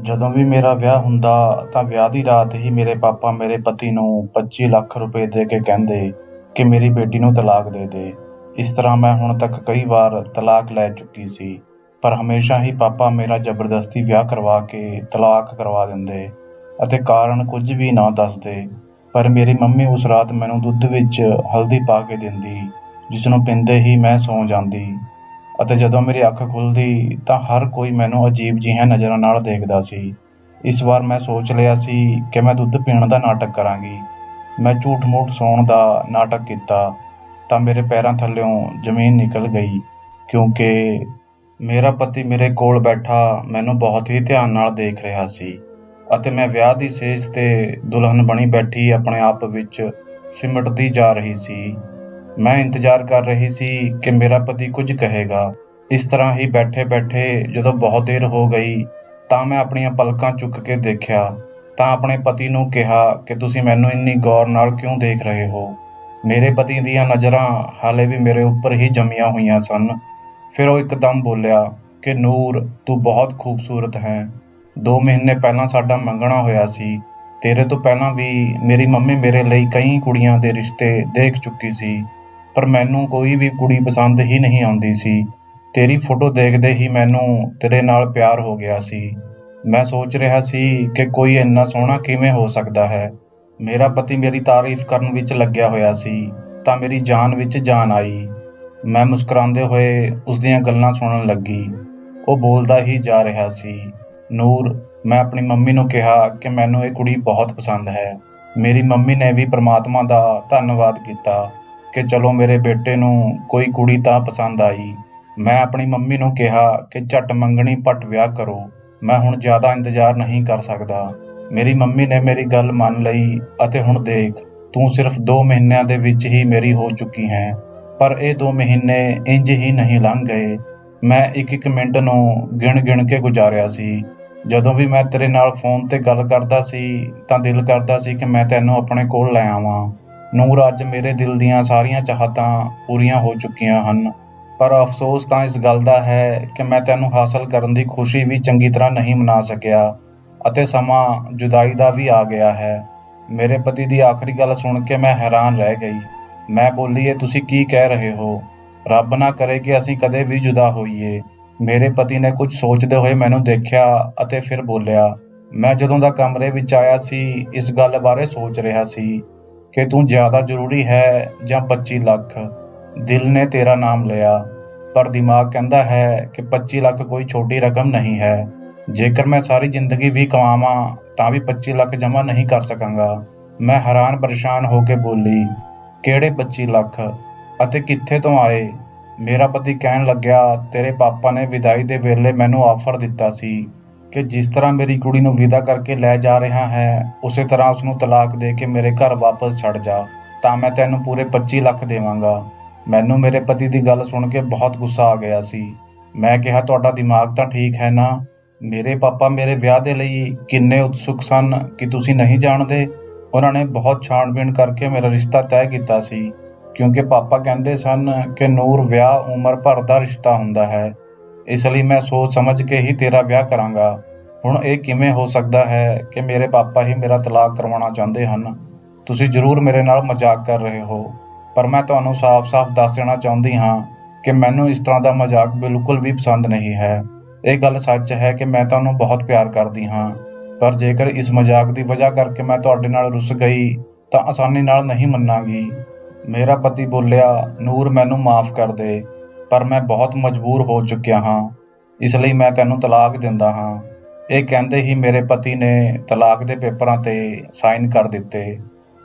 ਜਦੋਂ ਵੀ ਮੇਰਾ ਵਿਆਹ ਹੁੰਦਾ ਤਾਂ ਵਿਆਹ ਦੀ ਰਾਤ ਹੀ ਮੇਰੇ ਪਾਪਾ ਮੇਰੇ ਪਤੀ ਨੂੰ 25 ਲੱਖ ਰੁਪਏ ਦੇ ਕੇ ਕਹਿੰਦੇ ਕਿ ਮੇਰੀ ਬੇਟੀ ਨੂੰ ਤਲਾਕ ਦੇ ਦੇ। ਇਸ ਤਰ੍ਹਾਂ ਮੈਂ ਹੁਣ ਤੱਕ ਕਈ ਵਾਰ ਤਲਾਕ ਲੈ ਚੁੱਕੀ ਸੀ, ਪਰ ਹਮੇਸ਼ਾ ਹੀ ਪਾਪਾ ਮੇਰਾ ਜ਼ਬਰਦਸਤੀ ਵਿਆਹ ਕਰਵਾ ਕੇ ਤਲਾਕ ਕਰਵਾ ਦਿੰਦੇ ਅਤੇ ਕਾਰਨ ਕੁਝ ਵੀ ਨਾ ਦੱਸਦੇ। ਪਰ ਮੇਰੀ ਮੰਮੀ ਉਸ ਰਾਤ ਮੈਨੂੰ ਦੁੱਧ ਵਿੱਚ ਹਲਦੀ ਪਾ ਕੇ ਦਿੰਦੀ, ਜਿਸ ਨੂੰ ਪੀਂਦੇ ਹੀ ਮੈਂ ਸੌਂ ਜਾਂਦੀ ਅਤੇ ਜਦੋਂ ਮੇਰੀ ਅੱਖ ਖੁੱਲ੍ਹਦੀ ਤਾਂ ਹਰ ਕੋਈ ਮੈਨੂੰ ਅਜੀਬ ਜਿਹੀਆਂ ਨਜ਼ਰਾਂ ਨਾਲ ਦੇਖਦਾ ਸੀ। ਇਸ ਵਾਰ ਮੈਂ ਸੋਚ ਲਿਆ ਸੀ ਕਿ ਮੈਂ ਦੁੱਧ ਪੀਣ ਦਾ ਨਾਟਕ ਕਰਾਂਗੀ। ਮੈਂ ਝੂਠ-ਮੂਠ ਸੌਣ ਦਾ ਨਾਟਕ ਕੀਤਾ ਤਾਂ ਮੇਰੇ ਪੈਰਾਂ ਥੱਲਿਓਂ ਜ਼ਮੀਨ ਨਿਕਲ ਗਈ, ਕਿਉਂਕਿ ਮੇਰਾ ਪਤੀ ਮੇਰੇ ਕੋਲ ਬੈਠਾ ਮੈਨੂੰ ਬਹੁਤ ਹੀ ਧਿਆਨ ਨਾਲ ਦੇਖ ਰਿਹਾ ਸੀ ਅਤੇ ਮੈਂ ਵਿਆਹ ਦੀ ਸੇਜ 'ਤੇ ਦੁਲਹਨ ਬਣੀ ਬੈਠੀ ਆਪਣੇ ਆਪ ਵਿੱਚ ਸਿਮਟਦੀ ਜਾ ਰਹੀ ਸੀ। ਮੈਂ ਇੰਤਜ਼ਾਰ ਕਰ ਰਹੀ ਸੀ ਕਿ ਮੇਰਾ ਪਤੀ ਕੁਝ ਕਹੇਗਾ। ਇਸ ਤਰ੍ਹਾਂ ਹੀ ਬੈਠੇ-ਬੈਠੇ ਜਦੋਂ ਬਹੁਤ ਦੇਰ ਹੋ ਗਈ ਤਾਂ ਮੈਂ ਆਪਣੀਆਂ ਪਲਕਾਂ ਚੁੱਕ ਕੇ ਦੇਖਿਆ ਤਾਂ ਆਪਣੇ ਪਤੀ ਨੂੰ ਕਿਹਾ ਕਿ ਤੁਸੀਂ ਮੈਨੂੰ ਇੰਨੀ ਗੌਰ ਨਾਲ ਕਿਉਂ ਦੇਖ ਰਹੇ ਹੋ। ਮੇਰੇ ਪਤੀ ਦੀਆਂ ਨਜ਼ਰਾਂ ਹਾਲੇ ਵੀ ਮੇਰੇ ਉੱਪਰ ਹੀ ਜੰਮੀਆਂ ਹੋਈਆਂ ਸਨ। ਫਿਰ ਉਹ ਇੱਕਦਮ ਬੋਲਿਆ ਕਿ ਨੂਰ, ਤੂੰ ਬਹੁਤ ਖੂਬਸੂਰਤ ਹੈ। 2 ਮਹੀਨੇ ਪਹਿਲਾਂ ਸਾਡਾ ਮੰਗਣਾ ਹੋਇਆ ਸੀ। ਤੇਰੇ ਤੋਂ ਪਹਿਲਾਂ ਵੀ ਮੇਰੀ ਮੰਮੀ ਮੇਰੇ ਲਈ ਕਈ ਕੁੜੀਆਂ ਦੇ ਰਿਸ਼ਤੇ ਦੇਖ ਚੁੱਕੀ ਸੀ, ਪਰ ਮੈਨੂੰ ਕੋਈ ਵੀ ਕੁੜੀ ਪਸੰਦ ਹੀ ਨਹੀਂ ਆਉਂਦੀ ਸੀ। ਤੇਰੀ ਫੋਟੋ ਦੇਖਦੇ ਹੀ ਮੈਨੂੰ ਤੇਰੇ ਨਾਲ ਪਿਆਰ ਹੋ ਗਿਆ ਸੀ। ਮੈਂ ਸੋਚ ਰਿਹਾ ਸੀ ਕਿ ਕੋਈ ਇੰਨਾ ਸੋਹਣਾ ਕਿਵੇਂ ਹੋ ਸਕਦਾ ਹੈ। ਮੇਰਾ ਪਤੀ ਮੇਰੀ ਤਾਰੀਫ਼ ਕਰਨ ਵਿੱਚ ਲੱਗਿਆ ਹੋਇਆ ਸੀ ਤਾਂ ਮੇਰੀ ਜਾਨ ਵਿੱਚ ਜਾਨ ਆਈ। ਮੈਂ ਮੁਸਕਰਾਉਂਦੇ ਹੋਏ ਉਸ ਦੀਆਂ ਗੱਲਾਂ ਸੁਣਨ ਲੱਗੀ। ਉਹ ਬੋਲਦਾ ਹੀ ਜਾ ਰਿਹਾ ਸੀ, ਨੂਰ, ਮੈਂ ਆਪਣੀ ਮੰਮੀ ਨੂੰ ਕਿਹਾ ਕਿ ਮੈਨੂੰ ਇਹ ਕੁੜੀ ਬਹੁਤ ਪਸੰਦ ਹੈ। ਮੇਰੀ ਮੰਮੀ ਨੇ ਵੀ ਪ੍ਰਮਾਤਮਾ ਦਾ ਧੰਨਵਾਦ ਕੀਤਾ ਕਿ ਚਲੋ ਮੇਰੇ ਬੇਟੇ ਨੂੰ ਕੋਈ ਕੁੜੀ ਤਾਂ ਪਸੰਦ ਆਈ। ਮੈਂ ਆਪਣੀ ਮੰਮੀ ਨੂੰ ਕਿਹਾ ਕਿ ਝੱਟ ਮੰਗਣੀ ਪੱਟ ਵਿਆਹ ਕਰੋ, ਮੈਂ ਹੁਣ ਜ਼ਿਆਦਾ ਇੰਤਜ਼ਾਰ ਨਹੀਂ ਕਰ ਸਕਦਾ। ਮੇਰੀ ਮੰਮੀ ਨੇ ਮੇਰੀ ਗੱਲ ਮੰਨ ਲਈ ਅਤੇ ਹੁਣ ਦੇਖ, ਤੂੰ ਸਿਰਫ 2 ਮਹੀਨਿਆਂ ਦੇ ਵਿੱਚ ਹੀ ਮੇਰੀ ਹੋ ਚੁੱਕੀ ਹੈ। ਪਰ ਇਹ 2 ਮਹੀਨੇ ਇੰਝ ਹੀ ਨਹੀਂ ਲੰਘ ਗਏ। ਮੈਂ ਇੱਕ ਮਿੰਟ ਨੂੰ ਗਿਣ-ਗਿਣ ਕੇ ਗੁਜ਼ਾਰਿਆ ਸੀ। ਜਦੋਂ ਵੀ ਮੈਂ ਤੇਰੇ ਨਾਲ ਫੋਨ ਤੇ ਗੱਲ ਕਰਦਾ ਸੀ ਤਾਂ ਦਿਲ ਕਰਦਾ ਸੀ ਕਿ ਮੈਂ ਤੈਨੂੰ ਆਪਣੇ ਕੋਲ ਲੈ ਆਵਾਂ। ਨੂਰ, ਅੱਜ ਮੇਰੇ ਦਿਲ ਦੀਆਂ ਸਾਰੀਆਂ ਚਾਹਤਾਂ ਪੂਰੀਆਂ ਹੋ ਚੁੱਕੀਆਂ ਹਨ, ਪਰ ਅਫਸੋਸ ਤਾਂ ਇਸ ਗੱਲ ਦਾ ਹੈ ਕਿ ਮੈਂ ਤੈਨੂੰ ਹਾਸਲ ਕਰਨ ਦੀ ਖੁਸ਼ੀ ਵੀ ਚੰਗੀ ਤਰ੍ਹਾਂ ਨਹੀਂ ਮਨਾ ਸਕਿਆ ਅਤੇ ਸਮਾਂ ਜੁਦਾਈ ਦਾ ਵੀ ਆ ਗਿਆ ਹੈ। ਮੇਰੇ ਪਤੀ ਦੀ ਆਖਰੀ ਗੱਲ ਸੁਣ ਕੇ ਮੈਂ ਹੈਰਾਨ ਰਹਿ ਗਈ। ਮੈਂ ਬੋਲੀ, ਇਹ ਤੁਸੀਂ ਕੀ ਕਹਿ ਰਹੇ ਹੋ? ਰੱਬ ਨਾ ਕਰੇ ਕਿ ਅਸੀਂ ਕਦੇ ਵੀ ਜੁਦਾ ਹੋਈਏ। ਮੇਰੇ ਪਤੀ ਨੇ ਕੁਝ ਸੋਚਦੇ ਹੋਏ ਮੈਨੂੰ ਦੇਖਿਆ ਅਤੇ ਫਿਰ ਬੋਲਿਆ, ਮੈਂ ਜਦੋਂ ਦਾ ਕਮਰੇ ਵਿੱਚ ਆਇਆ ਸੀ ਇਸ ਗੱਲ ਬਾਰੇ ਸੋਚ ਰਿਹਾ ਸੀ ਕਿ ਤੂੰ ਜ਼ਿਆਦਾ ਜ਼ਰੂਰੀ ਹੈ ਜਾਂ 25 ਲੱਖ। ਦਿਲ ਨੇ ਤੇਰਾ ਨਾਮ ਲਿਆ, ਪਰ ਦਿਮਾਗ ਕਹਿੰਦਾ ਹੈ ਕਿ 25 ਲੱਖ ਕੋਈ ਛੋਟੀ ਰਕਮ ਨਹੀਂ ਹੈ। ਜੇਕਰ ਮੈਂ ਸਾਰੀ ਜ਼ਿੰਦਗੀ ਵੀ ਕਮਾਵਾਂ ਤਾਂ ਵੀ 25 ਲੱਖ ਜਮ੍ਹਾਂ ਨਹੀਂ ਕਰ ਸਕਾਂਗਾ। ਮੈਂ ਹੈਰਾਨ ਪਰੇਸ਼ਾਨ ਹੋ ਕੇ ਬੋਲੀ, ਕਿਹੜੇ 25 ਲੱਖ ਅਤੇ ਕਿੱਥੇ ਤੋਂ ਆਏ? ਮੇਰਾ ਪਤੀ ਕਹਿਣ ਲੱਗਿਆ, ਤੇਰੇ ਪਾਪਾ ਨੇ ਵਿਦਾਈ ਦੇ ਵੇਲੇ ਮੈਨੂੰ ਆਫਰ ਦਿੱਤਾ ਸੀ ਕਿ ਜਿਸ ਤਰ੍ਹਾਂ ਮੇਰੀ ਕੁੜੀ ਨੂੰ ਵਿਦਾ ਕਰਕੇ ਲੈ ਜਾ ਰਿਹਾ ਹੈ, ਉਸੇ ਤਰ੍ਹਾਂ ਉਸਨੂੰ ਤਲਾਕ ਦੇ ਕੇ ਮੇਰੇ ਘਰ ਵਾਪਸ ਛੱਡ ਜਾ ਤਾਂ ਮੈਂ ਤੈਨੂੰ ਪੂਰੇ 25 ਲੱਖ ਦੇਵਾਂਗਾ। ਮੈਨੂੰ ਮੇਰੇ ਪਤੀ ਦੀ ਗੱਲ ਸੁਣ ਕੇ ਬਹੁਤ ਗੁੱਸਾ ਆ ਗਿਆ ਸੀ। ਮੈਂ ਕਿਹਾ, ਤੁਹਾਡਾ ਦਿਮਾਗ ਤਾਂ ਠੀਕ ਹੈ ਨਾ? ਮੇਰੇ ਪਾਪਾ ਮੇਰੇ ਵਿਆਹ ਦੇ ਲਈ ਕਿੰਨੇ ਉਤਸੁਕ ਸਨ ਕਿ ਤੁਸੀਂ ਨਹੀਂ ਜਾਣਦੇ। ਉਹਨਾਂ ਨੇ ਬਹੁਤ ਛਾਣਬੀਣ ਕਰਕੇ ਮੇਰਾ ਰਿਸ਼ਤਾ ਤੈਅ ਕੀਤਾ ਸੀ, ਕਿਉਂਕਿ ਪਾਪਾ ਕਹਿੰਦੇ ਸਨ ਕਿ ਨੂਰ, ਵਿਆਹ ਉਮਰ ਭਰ ਦਾ ਰਿਸ਼ਤਾ ਹੁੰਦਾ ਹੈ। ਇਸ ਲਈ ਮੈਂ ਸੋਚ ਸਮਝ ਕੇ ਹੀ ਤੇਰਾ ਵਿਆਹ ਕਰਾਂਗਾ। ਹੁਣ ਇਹ ਕਿਵੇਂ ਹੋ ਸਕਦਾ ਹੈ ਕਿ ਮੇਰੇ ਪਾਪਾ ਹੀ ਮੇਰਾ ਤਲਾਕ ਕਰਵਾਉਣਾ ਚਾਹੁੰਦੇ ਹਨ? ਤੁਸੀਂ ਜ਼ਰੂਰ ਮੇਰੇ ਨਾਲ ਮਜ਼ਾਕ ਕਰ ਰਹੇ ਹੋ, ਪਰ ਮੈਂ ਤੁਹਾਨੂੰ ਸਾਫ਼-ਸਾਫ਼ ਦੱਸ ਦੇਣਾ ਚਾਹੁੰਦੀ ਹਾਂ ਕਿ ਮੈਨੂੰ ਇਸ ਤਰ੍ਹਾਂ ਦਾ ਮਜ਼ਾਕ ਬਿਲਕੁਲ ਵੀ ਪਸੰਦ ਨਹੀਂ ਹੈ। ਇਹ ਗੱਲ ਸੱਚ ਹੈ ਕਿ ਮੈਂ ਤੁਹਾਨੂੰ ਬਹੁਤ ਪਿਆਰ ਕਰਦੀ ਹਾਂ, ਪਰ ਜੇਕਰ ਇਸ ਮਜ਼ਾਕ ਦੀ ਵਜ੍ਹਾ ਕਰਕੇ ਮੈਂ ਤੁਹਾਡੇ ਨਾਲ ਰੁੱਸ ਗਈ ਤਾਂ ਆਸਾਨੀ ਨਾਲ ਨਹੀਂ ਮੰਨਾਂਗੀ। ਮੇਰਾ ਪਤੀ ਬੋਲਿਆ, ਨੂਰ, ਮੈਨੂੰ ਮਾਫ਼ ਕਰ ਦੇ, ਪਰ ਮੈਂ ਬਹੁਤ ਮਜਬੂਰ ਹੋ ਚੁੱਕਿਆ ਹਾਂ, ਇਸ ਲਈ ਮੈਂ ਤੈਨੂੰ ਤਲਾਕ ਦਿੰਦਾ ਹਾਂ। ਇਹ ਕਹਿੰਦੇ ਹੀ ਮੇਰੇ ਪਤੀ ਨੇ ਤਲਾਕ ਦੇ ਪੇਪਰਾਂ 'ਤੇ ਸਾਈਨ ਕਰ ਦਿੱਤੇ।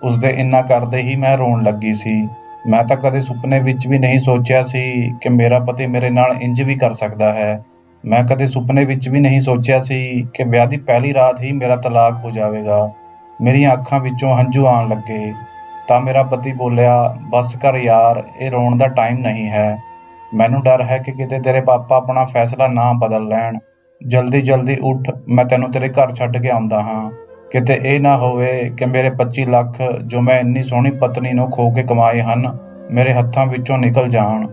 ਉਸਦੇ ਇੰਨਾ ਕਰਦੇ ਹੀ ਮੈਂ ਰੋਣ ਲੱਗੀ ਸੀ। ਮੈਂ ਤਾਂ ਕਦੇ ਸੁਪਨੇ ਵਿੱਚ ਵੀ ਨਹੀਂ ਸੋਚਿਆ ਸੀ ਕਿ ਮੇਰਾ ਪਤੀ ਮੇਰੇ ਨਾਲ ਇੰਝ ਵੀ ਕਰ ਸਕਦਾ ਹੈ। ਮੈਂ ਕਦੇ ਸੁਪਨੇ ਵਿੱਚ ਵੀ ਨਹੀਂ ਸੋਚਿਆ ਸੀ ਕਿ ਵਿਆਹ ਦੀ ਪਹਿਲੀ ਰਾਤ ਹੀ ਮੇਰਾ ਤਲਾਕ ਹੋ ਜਾਵੇਗਾ। ਮੇਰੀਆਂ ਅੱਖਾਂ ਵਿੱਚੋਂ ਹੰਝੂ ਆਉਣ ਲੱਗੇ ਤਾਂ ਮੇਰਾ ਪਤੀ ਬੋਲਿਆ, ਬਸ ਕਰ ਯਾਰ, ਇਹ ਰੋਣ ਦਾ ਟਾਈਮ ਨਹੀਂ ਹੈ। ਮੈਨੂੰ ਡਰ ਹੈ ਕਿ ਕਿਤੇ ਤੇਰੇ ਪਾਪਾ ਆਪਣਾ ਫੈਸਲਾ ਨਾ ਬਦਲ ਲੈਣ। ਜਲਦੀ-ਜਲਦੀ ਉੱਠ, ਮੈਂ ਤੈਨੂੰ ਤੇਰੇ ਘਰ ਛੱਡ ਕੇ ਆਉਂਦਾ ਹਾਂ। ਕਿਤੇ ਇਹ ਨਾ ਹੋਵੇ ਕਿ ਮੇਰੇ 25 ਲੱਖ ਜੋ ਮੈਂ ਇੰਨੀ ਸੋਹਣੀ ਪਤਨੀ ਨੂੰ ਖੋ ਕੇ ਕਮਾਏ ਹਨ, ਮੇਰੇ ਹੱਥਾਂ ਵਿੱਚੋਂ ਨਿਕਲ ਜਾਣ।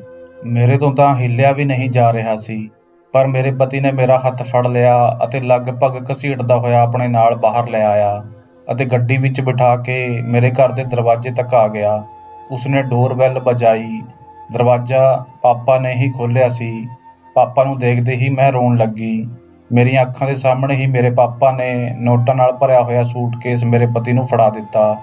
ਮੇਰੇ ਤੋਂ ਤਾਂ ਹਿੱਲਿਆ ਵੀ ਨਹੀਂ ਜਾ ਰਿਹਾ ਸੀ। ਪਰ ਮੇਰੇ ਪਤੀ ਨੇ ਮੇਰਾ ਹੱਥ ਫੜ ਲਿਆ ਅਤੇ ਲਗਭਗ ਘਸੀਟਦਾ ਹੋਇਆ ਆਪਣੇ ਨਾਲ ਬਾਹਰ ਲੈ ਆਇਆ ਅਤੇ ਗੱਡੀ ਵਿੱਚ ਬਿਠਾ ਕੇ ਮੇਰੇ ਘਰ ਦੇ ਦਰਵਾਜ਼ੇ ਤੱਕ ਆ ਗਿਆ। ਉਸਨੇ ਡੋਰਬੈਲ ਵਜਾਈ। ਦਰਵਾਜ਼ਾ ਪਾਪਾ ਨੇ ਹੀ ਖੋਲ੍ਹਿਆ ਸੀ। ਪਾਪਾ ਨੂੰ ਦੇਖਦੇ ਹੀ ਮੈਂ ਰੋਣ ਲੱਗੀ। ਮੇਰੀਆਂ ਅੱਖਾਂ ਦੇ ਸਾਹਮਣੇ ਹੀ ਮੇਰੇ ਪਾਪਾ ਨੇ ਨੋਟਾਂ ਨਾਲ ਭਰਿਆ ਹੋਇਆ ਸੂਟਕੇਸ ਮੇਰੇ ਪਤੀ ਨੂੰ ਫੜਾ ਦਿੱਤਾ।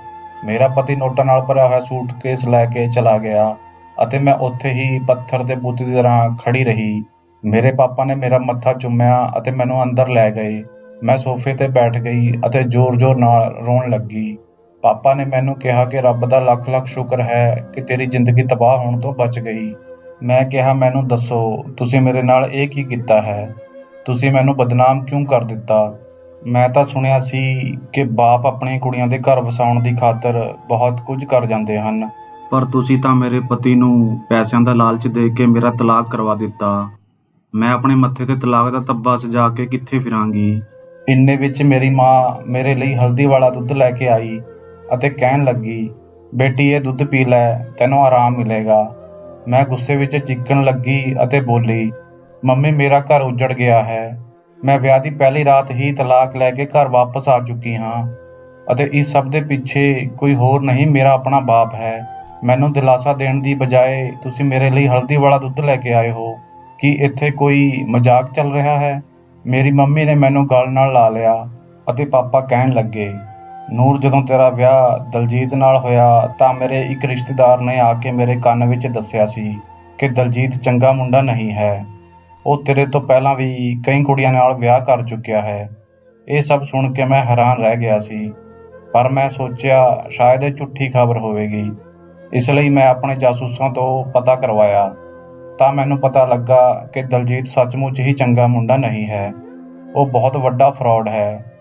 ਮੇਰਾ ਪਤੀ ਨੋਟਾਂ ਨਾਲ ਭਰਿਆ ਹੋਇਆ ਸੂਟਕੇਸ ਲੈ ਕੇ ਚਲਾ ਗਿਆ ਅਤੇ ਮੈਂ ਉੱਥੇ ਹੀ ਪੱਥਰ ਦੇ ਬੁੱਤ ਦੀ ਤਰ੍ਹਾਂ ਖੜੀ ਰਹੀ। ਮੇਰੇ ਪਾਪਾ ਨੇ ਮੇਰਾ ਮੱਥਾ ਚੁੰਮਿਆ ਅਤੇ ਮੈਨੂੰ ਅੰਦਰ ਲੈ ਗਏ। ਮੈਂ ਸੋਫੇ 'ਤੇ ਬੈਠ ਗਈ ਅਤੇ ਜ਼ੋਰ-ਜ਼ੋਰ ਨਾਲ ਰੋਣ ਲੱਗੀ। ਪਾਪਾ ਨੇ ਮੈਨੂੰ ਕਿਹਾ ਕਿ ਰੱਬ ਦਾ ਲੱਖ ਲੱਖ ਸ਼ੁਕਰ ਹੈ ਕਿ ਤੇਰੀ ਜ਼ਿੰਦਗੀ ਤਬਾਹ ਹੋਣ ਤੋਂ ਬਚ ਗਈ। ਮੈਂ ਕਿਹਾ, ਮੈਨੂੰ ਦੱਸੋ, ਤੁਸੀਂ ਮੇਰੇ ਨਾਲ ਇਹ ਕੀ ਕੀਤਾ ਹੈ? ਤੁਸੀਂ ਮੈਨੂੰ ਬਦਨਾਮ ਕਿਉਂ ਕਰ ਦਿੱਤਾ? ਮੈਂ ਤਾਂ ਸੁਣਿਆ ਸੀ ਕਿ ਬਾਪ ਆਪਣੀਆਂ ਕੁੜੀਆਂ ਦੇ ਘਰ ਵਸਾਉਣ ਦੀ ਖਾਤਰ ਬਹੁਤ ਕੁਝ ਕਰ ਜਾਂਦੇ ਹਨ, ਪਰ ਤੁਸੀਂ ਤਾਂ ਮੇਰੇ ਪਤੀ ਨੂੰ ਪੈਸਿਆਂ ਦਾ ਲਾਲਚ ਦੇ ਕੇ ਮੇਰਾ ਤਲਾਕ ਕਰਵਾ ਦਿੱਤਾ। ਮੈਂ ਆਪਣੇ ਮੱਥੇ 'ਤੇ ਤਲਾਕ ਦਾ ਧੱਬਾ ਸਜਾ ਕੇ ਕਿੱਥੇ ਫਿਰਾਂਗੀ? ਇੰਨੇ ਵਿੱਚ ਮੇਰੀ ਮਾਂ ਮੇਰੇ ਲਈ ਹਲਦੀ ਵਾਲਾ ਦੁੱਧ ਲੈ ਕੇ ਆਈ ਅਤੇ ਕਹਿਣ ਲੱਗੀ, ਬੇਟੀ ਇਹ ਦੁੱਧ ਪੀ ਲੈ, ਤੈਨੂੰ ਆਰਾਮ ਮਿਲੇਗਾ। ਮੈਂ ਗੁੱਸੇ ਵਿੱਚ ਚੀਕਣ ਲੱਗੀ ਅਤੇ ਬੋਲੀ, ਮੰਮੀ ਮੇਰਾ ਘਰ ਉੱਜੜ ਗਿਆ ਹੈ। ਮੈਂ ਵਿਆਹ ਦੀ ਪਹਿਲੀ ਰਾਤ ਹੀ ਤਲਾਕ ਲੈ ਕੇ ਘਰ ਵਾਪਸ ਆ ਚੁੱਕੀ ਹਾਂ ਅਤੇ ਇਸ ਸਭ ਦੇ ਪਿੱਛੇ ਕੋਈ ਹੋਰ ਨਹੀਂ, ਮੇਰਾ ਆਪਣਾ ਬਾਪ ਹੈ। ਮੈਨੂੰ ਦਿਲਾਸਾ ਦੇਣ ਦੀ ਬਜਾਏ ਤੁਸੀਂ ਮੇਰੇ ਲਈ ਹਲਦੀ ਵਾਲਾ ਦੁੱਧ ਲੈ ਕੇ ਆਏ ਹੋ। ਕੀ ਇੱਥੇ ਕੋਈ ਮਜ਼ਾਕ ਚੱਲ ਰਿਹਾ ਹੈ? ਮੇਰੀ ਮੰਮੀ ਨੇ ਮੈਨੂੰ ਗਲ ਨਾਲ ਲਾ ਲਿਆ ਅਤੇ ਪਾਪਾ ਕਹਿਣ ਲੱਗੇ, ਨੂਰ, ਜਦੋਂ ਤੇਰਾ ਵਿਆਹ ਦਲਜੀਤ ਨਾਲ ਹੋਇਆ ਤਾਂ ਮੇਰੇ ਇੱਕ ਰਿਸ਼ਤੇਦਾਰ ਨੇ ਆ ਕੇ ਮੇਰੇ ਕੰਨ ਵਿੱਚ ਦੱਸਿਆ ਸੀ ਕਿ ਦਲਜੀਤ ਚੰਗਾ ਮੁੰਡਾ ਨਹੀਂ ਹੈ। ਉਹ ਤੇਰੇ ਤੋਂ ਪਹਿਲਾਂ ਵੀ ਕਈ ਕੁੜੀਆਂ ਨਾਲ ਵਿਆਹ ਕਰ ਚੁੱਕਿਆ ਹੈ। ਇਹ ਸਭ ਸੁਣ ਕੇ ਮੈਂ ਹੈਰਾਨ ਰਹਿ ਗਿਆ ਸੀ, ਪਰ ਮੈਂ ਸੋਚਿਆ ਸ਼ਾਇਦ ਇਹ ਝੂਠੀ ਖਬਰ ਹੋਵੇਗੀ। ਇਸ ਲਈ ਮੈਂ ਆਪਣੇ ਜਾਸੂਸਾਂ ਤੋਂ ਪਤਾ ਕਰਵਾਇਆ ਤਾਂ ਮੈਨੂੰ ਪਤਾ ਲੱਗਾ ਕਿ ਦਲਜੀਤ ਸੱਚਮੁੱਚ ਹੀ ਚੰਗਾ ਮੁੰਡਾ ਨਹੀਂ ਹੈ। ਉਹ ਬਹੁਤ ਵੱਡਾ ਫਰਾਡ ਹੈ।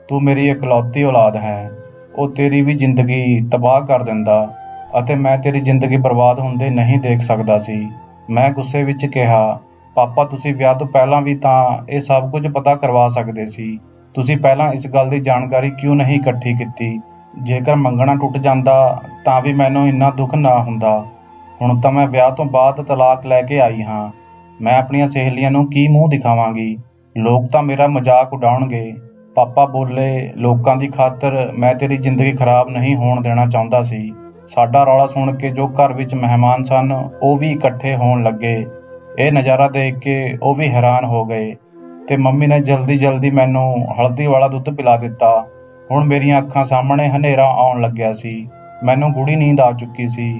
ਤੂੰ ਮੇਰੀ ਇਕਲੌਤੀ ਔਲਾਦ ਹੈ। ਉਹ ਤੇਰੀ ਵੀ ਜ਼ਿੰਦਗੀ ਤਬਾਹ ਕਰ ਦਿੰਦਾ ਅਤੇ ਮੈਂ ਤੇਰੀ ਜ਼ਿੰਦਗੀ ਬਰਬਾਦ ਹੁੰਦੇ ਨਹੀਂ ਦੇਖ ਸਕਦਾ ਸੀ। ਮੈਂ ਗੁੱਸੇ ਵਿੱਚ ਕਿਹਾ, ਪਾਪਾ ਤੁਸੀਂ ਵਿਆਹ ਤੋਂ ਪਹਿਲਾਂ ਵੀ ਤਾਂ ਇਹ ਸਭ ਕੁਝ ਪਤਾ ਕਰਵਾ ਸਕਦੇ ਸੀ। ਤੁਸੀਂ ਪਹਿਲਾਂ ਇਸ ਗੱਲ ਦੀ ਜਾਣਕਾਰੀ ਕਿਉਂ ਨਹੀਂ ਇਕੱਠੀ ਕੀਤੀ? ਜੇਕਰ ਮੰਗਣਾ ਟੁੱਟ ਜਾਂਦਾ ਤਾਂ ਵੀ ਮੈਨੂੰ ਇੰਨਾ ਦੁੱਖ ਨਾ ਹੁੰਦਾ। ਹੁਣ ਤਾਂ ਮੈਂ ਵਿਆਹ ਤੋਂ ਬਾਅਦ ਤਲਾਕ ਲੈ ਕੇ ਆਈ ਹਾਂ। ਮੈਂ ਆਪਣੀਆਂ ਸਹੇਲੀਆਂ ਨੂੰ ਕੀ ਮੂੰਹ ਦਿਖਾਵਾਂਗੀ? ਲੋਕ ਤਾਂ ਮੇਰਾ ਮਜ਼ਾਕ ਉਡਾਉਣਗੇ। ਪਾਪਾ ਬੋਲੇ, ਲੋਕਾਂ ਦੀ ਖਾਤਰ ਮੈਂ ਤੇਰੀ ਜ਼ਿੰਦਗੀ ਖਰਾਬ ਨਹੀਂ ਹੋਣ ਦੇਣਾ ਚਾਹੁੰਦਾ ਸੀ। ਸਾਡਾ ਰੌਲਾ ਸੁਣ ਕੇ ਜੋ ਘਰ ਵਿੱਚ ਮਹਿਮਾਨ ਸਨ ਉਹ ਵੀ ਇਕੱਠੇ ਹੋਣ ਲੱਗੇ। ਇਹ ਨਜ਼ਾਰਾ ਦੇਖ ਕੇ ਉਹ ਵੀ ਹੈਰਾਨ ਹੋ ਗਏ ਤੇ ਮੰਮੀ ਨੇ ਜਲਦੀ ਮੈਨੂੰ ਹਲਦੀ ਵਾਲਾ ਦੁੱਧ ਪਿਲਾ ਦਿੱਤਾ। ਹੁਣ ਮੇਰੀਆਂ ਅੱਖਾਂ ਸਾਹਮਣੇ ਹਨੇਰਾ ਆਉਣ ਲੱਗਿਆ ਸੀ। ਮੈਨੂੰ ਗੂੜੀ ਨੀਂਦ ਆ ਚੁੱਕੀ ਸੀ।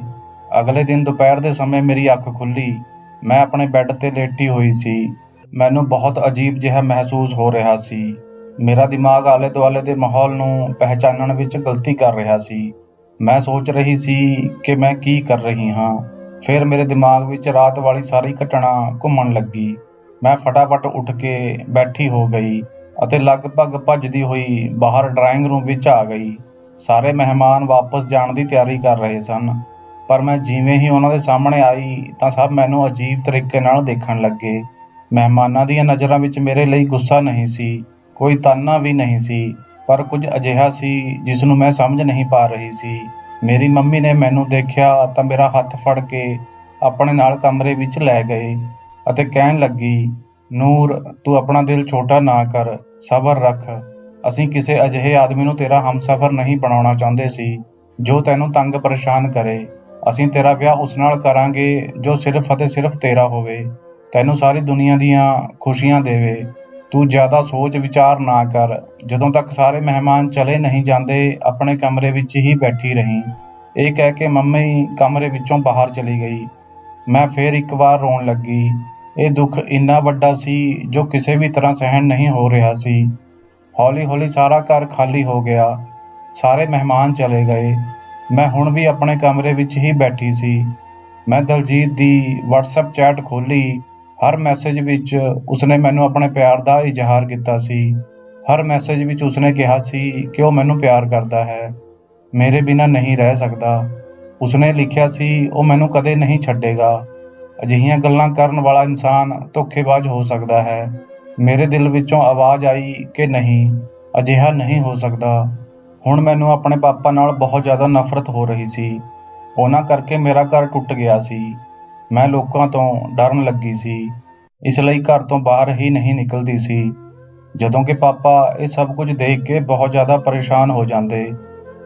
ਅਗਲੇ ਦਿਨ ਦੁਪਹਿਰ ਦੇ ਸਮੇਂ ਮੇਰੀ ਅੱਖ ਖੁੱਲ੍ਹੀ। ਮੈਂ ਆਪਣੇ ਬੈੱਡ 'ਤੇ ਲੇਟੀ ਹੋਈ ਸੀ। ਮੈਨੂੰ ਬਹੁਤ ਅਜੀਬ ਜਿਹਾ ਮਹਿਸੂਸ ਹੋ ਰਿਹਾ ਸੀ। ਮੇਰਾ ਦਿਮਾਗ ਆਲੇ ਦੁਆਲੇ ਦੇ ਮਾਹੌਲ ਨੂੰ ਪਹਿਚਾਨਣ ਵਿੱਚ ਗਲਤੀ ਕਰ ਰਿਹਾ ਸੀ। ਮੈਂ ਸੋਚ ਰਹੀ ਸੀ ਕਿ ਮੈਂ ਕੀ ਕਰ ਰਹੀ ਹਾਂ। ਫਿਰ ਮੇਰੇ ਦਿਮਾਗ ਵਿੱਚ ਰਾਤ ਵਾਲੀ ਸਾਰੀ ਘਟਨਾ ਘੁੰਮਣ ਲੱਗੀ। ਮੈਂ ਫਟਾਫਟ ਉੱਠ ਕੇ ਬੈਠੀ ਹੋ ਗਈ ਅਤੇ ਲਗਭਗ ਭੱਜਦੀ ਹੋਈ ਬਾਹਰ ਡਰਾਇੰਗ ਰੂਮ ਵਿੱਚ ਆ ਗਈ। ਸਾਰੇ ਮਹਿਮਾਨ ਵਾਪਸ ਜਾਣ ਦੀ ਤਿਆਰੀ ਕਰ ਰਹੇ ਸਨ, ਪਰ ਮੈਂ ਜਿਵੇਂ ਹੀ ਉਹਨਾਂ ਦੇ ਸਾਹਮਣੇ ਆਈ ਤਾਂ ਸਭ ਮੈਨੂੰ ਅਜੀਬ ਤਰੀਕੇ ਨਾਲ ਦੇਖਣ ਲੱਗੇ। ਮਹਿਮਾਨਾਂ ਦੀਆਂ ਨਜ਼ਰਾਂ ਵਿੱਚ ਮੇਰੇ ਲਈ ਗੁੱਸਾ ਨਹੀਂ ਸੀ, ਕੋਈ ਤਾਨਾ ਵੀ ਨਹੀਂ ਸੀ, ਪਰ ਕੁਝ ਅਜਿਹਾ ਸੀ ਜਿਸ ਨੂੰ ਮੈਂ ਸਮਝ ਨਹੀਂ ਪਾ ਰਹੀ ਸੀ। ਮੇਰੀ ਮੰਮੀ ਨੇ ਮੈਨੂੰ ਦੇਖਿਆ ਤਾਂ ਮੇਰਾ ਹੱਥ ਫੜ ਕੇ ਆਪਣੇ ਨਾਲ ਕਮਰੇ ਵਿੱਚ ਲੈ ਗਏ ਅਤੇ ਕਹਿਣ ਲੱਗੀ, ਨੂਰ, ਤੂੰ ਆਪਣਾ ਦਿਲ ਛੋਟਾ ਨਾ ਕਰ, ਸਬਰ ਰੱਖ। ਅਸੀਂ ਕਿਸੇ ਅਜਿਹੇ ਆਦਮੀ ਨੂੰ ਤੇਰਾ ਹਮਸਫਰ ਨਹੀਂ ਬਣਾਉਣਾ ਚਾਹੁੰਦੇ ਸੀ ਜੋ ਤੈਨੂੰ ਤੰਗ ਪਰੇਸ਼ਾਨ ਕਰੇ। ਅਸੀਂ ਤੇਰਾ ਵਿਆਹ ਉਸ ਨਾਲ ਕਰਾਂਗੇ ਜੋ ਸਿਰਫ ਅਤੇ ਸਿਰਫ ਤੇਰਾ ਹੋਵੇ, ਤੈਨੂੰ ਸਾਰੀ ਦੁਨੀਆ ਦੀਆਂ ਖੁਸ਼ੀਆਂ ਦੇਵੇ। ਤੂੰ ਜ਼ਿਆਦਾ ਸੋਚ ਵਿਚਾਰ ਨਾ ਕਰ। ਜਦੋਂ ਤੱਕ ਸਾਰੇ ਮਹਿਮਾਨ ਚਲੇ ਨਹੀਂ ਜਾਂਦੇ ਆਪਣੇ ਕਮਰੇ ਵਿੱਚ ਹੀ ਬੈਠੀ ਰਹੀਂ। ਇਹ ਕਹਿ ਕੇ ਮੰਮੀ ਕਮਰੇ ਵਿੱਚੋਂ ਬਾਹਰ ਚਲੀ ਗਈ। ਮੈਂ ਫਿਰ ਇੱਕ ਵਾਰ ਰੋਣ ਲੱਗੀ। ਇਹ ਦੁੱਖ ਇੰਨਾ ਵੱਡਾ ਸੀ ਜੋ ਕਿਸੇ ਵੀ ਤਰ੍ਹਾਂ ਸਹਿਣ ਨਹੀਂ ਹੋ ਰਿਹਾ ਸੀ। ਹੌਲੀ ਹੌਲੀ ਸਾਰਾ ਘਰ ਖਾਲੀ ਹੋ ਗਿਆ। ਸਾਰੇ ਮਹਿਮਾਨ ਚਲੇ ਗਏ। ਮੈਂ ਹੁਣ ਵੀ ਆਪਣੇ ਕਮਰੇ ਵਿੱਚ ਹੀ ਬੈਠੀ ਸੀ। ਮੈਂ ਦਲਜੀਤ ਦੀ WhatsApp ਚੈਟ ਖੋਲ੍ਹੀ। ਹਰ ਮੈਸੇਜ ਵਿੱਚ ਉਸਨੇ ਮੈਨੂੰ ਆਪਣੇ ਪਿਆਰ ਦਾ ਇਜ਼ਹਾਰ ਕੀਤਾ ਸੀ। ਹਰ ਮੈਸੇਜ ਵਿੱਚ ਉਸਨੇ ਕਿਹਾ ਸੀ ਕਿ ਉਹ ਮੈਨੂੰ ਪਿਆਰ ਕਰਦਾ ਹੈ, ਮੇਰੇ ਬਿਨਾਂ ਨਹੀਂ ਰਹਿ ਸਕਦਾ। ਉਸਨੇ ਲਿਖਿਆ ਸੀ ਉਹ ਮੈਨੂੰ ਕਦੇ ਨਹੀਂ ਛੱਡੇਗਾ। ਅਜਿਹੀਆਂ ਗੱਲਾਂ ਕਰਨ ਵਾਲਾ ਇਨਸਾਨ ਧੋਖੇਬਾਜ਼ ਹੋ ਸਕਦਾ ਹੈ। ਮੇਰੇ ਦਿਲ ਵਿੱਚੋਂ ਆਵਾਜ਼ ਆਈ ਕਿ ਨਹੀਂ, ਅਜਿਹਾ ਨਹੀਂ ਹੋ ਸਕਦਾ। ਹੁਣ ਮੈਨੂੰ ਆਪਣੇ ਪਾਪਾ ਨਾਲ ਬਹੁਤ ਜ਼ਿਆਦਾ ਨਫ਼ਰਤ ਹੋ ਰਹੀ ਸੀ। ਉਹਨਾਂ ਕਰਕੇ ਮੇਰਾ ਘਰ ਟੁੱਟ ਗਿਆ ਸੀ। ਮੈਂ ਲੋਕਾਂ ਤੋਂ ਡਰਨ ਲੱਗੀ ਸੀ। ਇਸ ਲਈ ਘਰ ਤੋਂ ਬਾਹਰ ਹੀ ਨਹੀਂ ਨਿਕਲਦੀ ਸੀ। ਜਦੋਂ ਕਿ ਪਾਪਾ ਇਹ ਸਭ ਕੁਝ ਦੇਖ ਕੇ ਬਹੁਤ ਜ਼ਿਆਦਾ ਪਰੇਸ਼ਾਨ ਹੋ ਜਾਂਦੇ।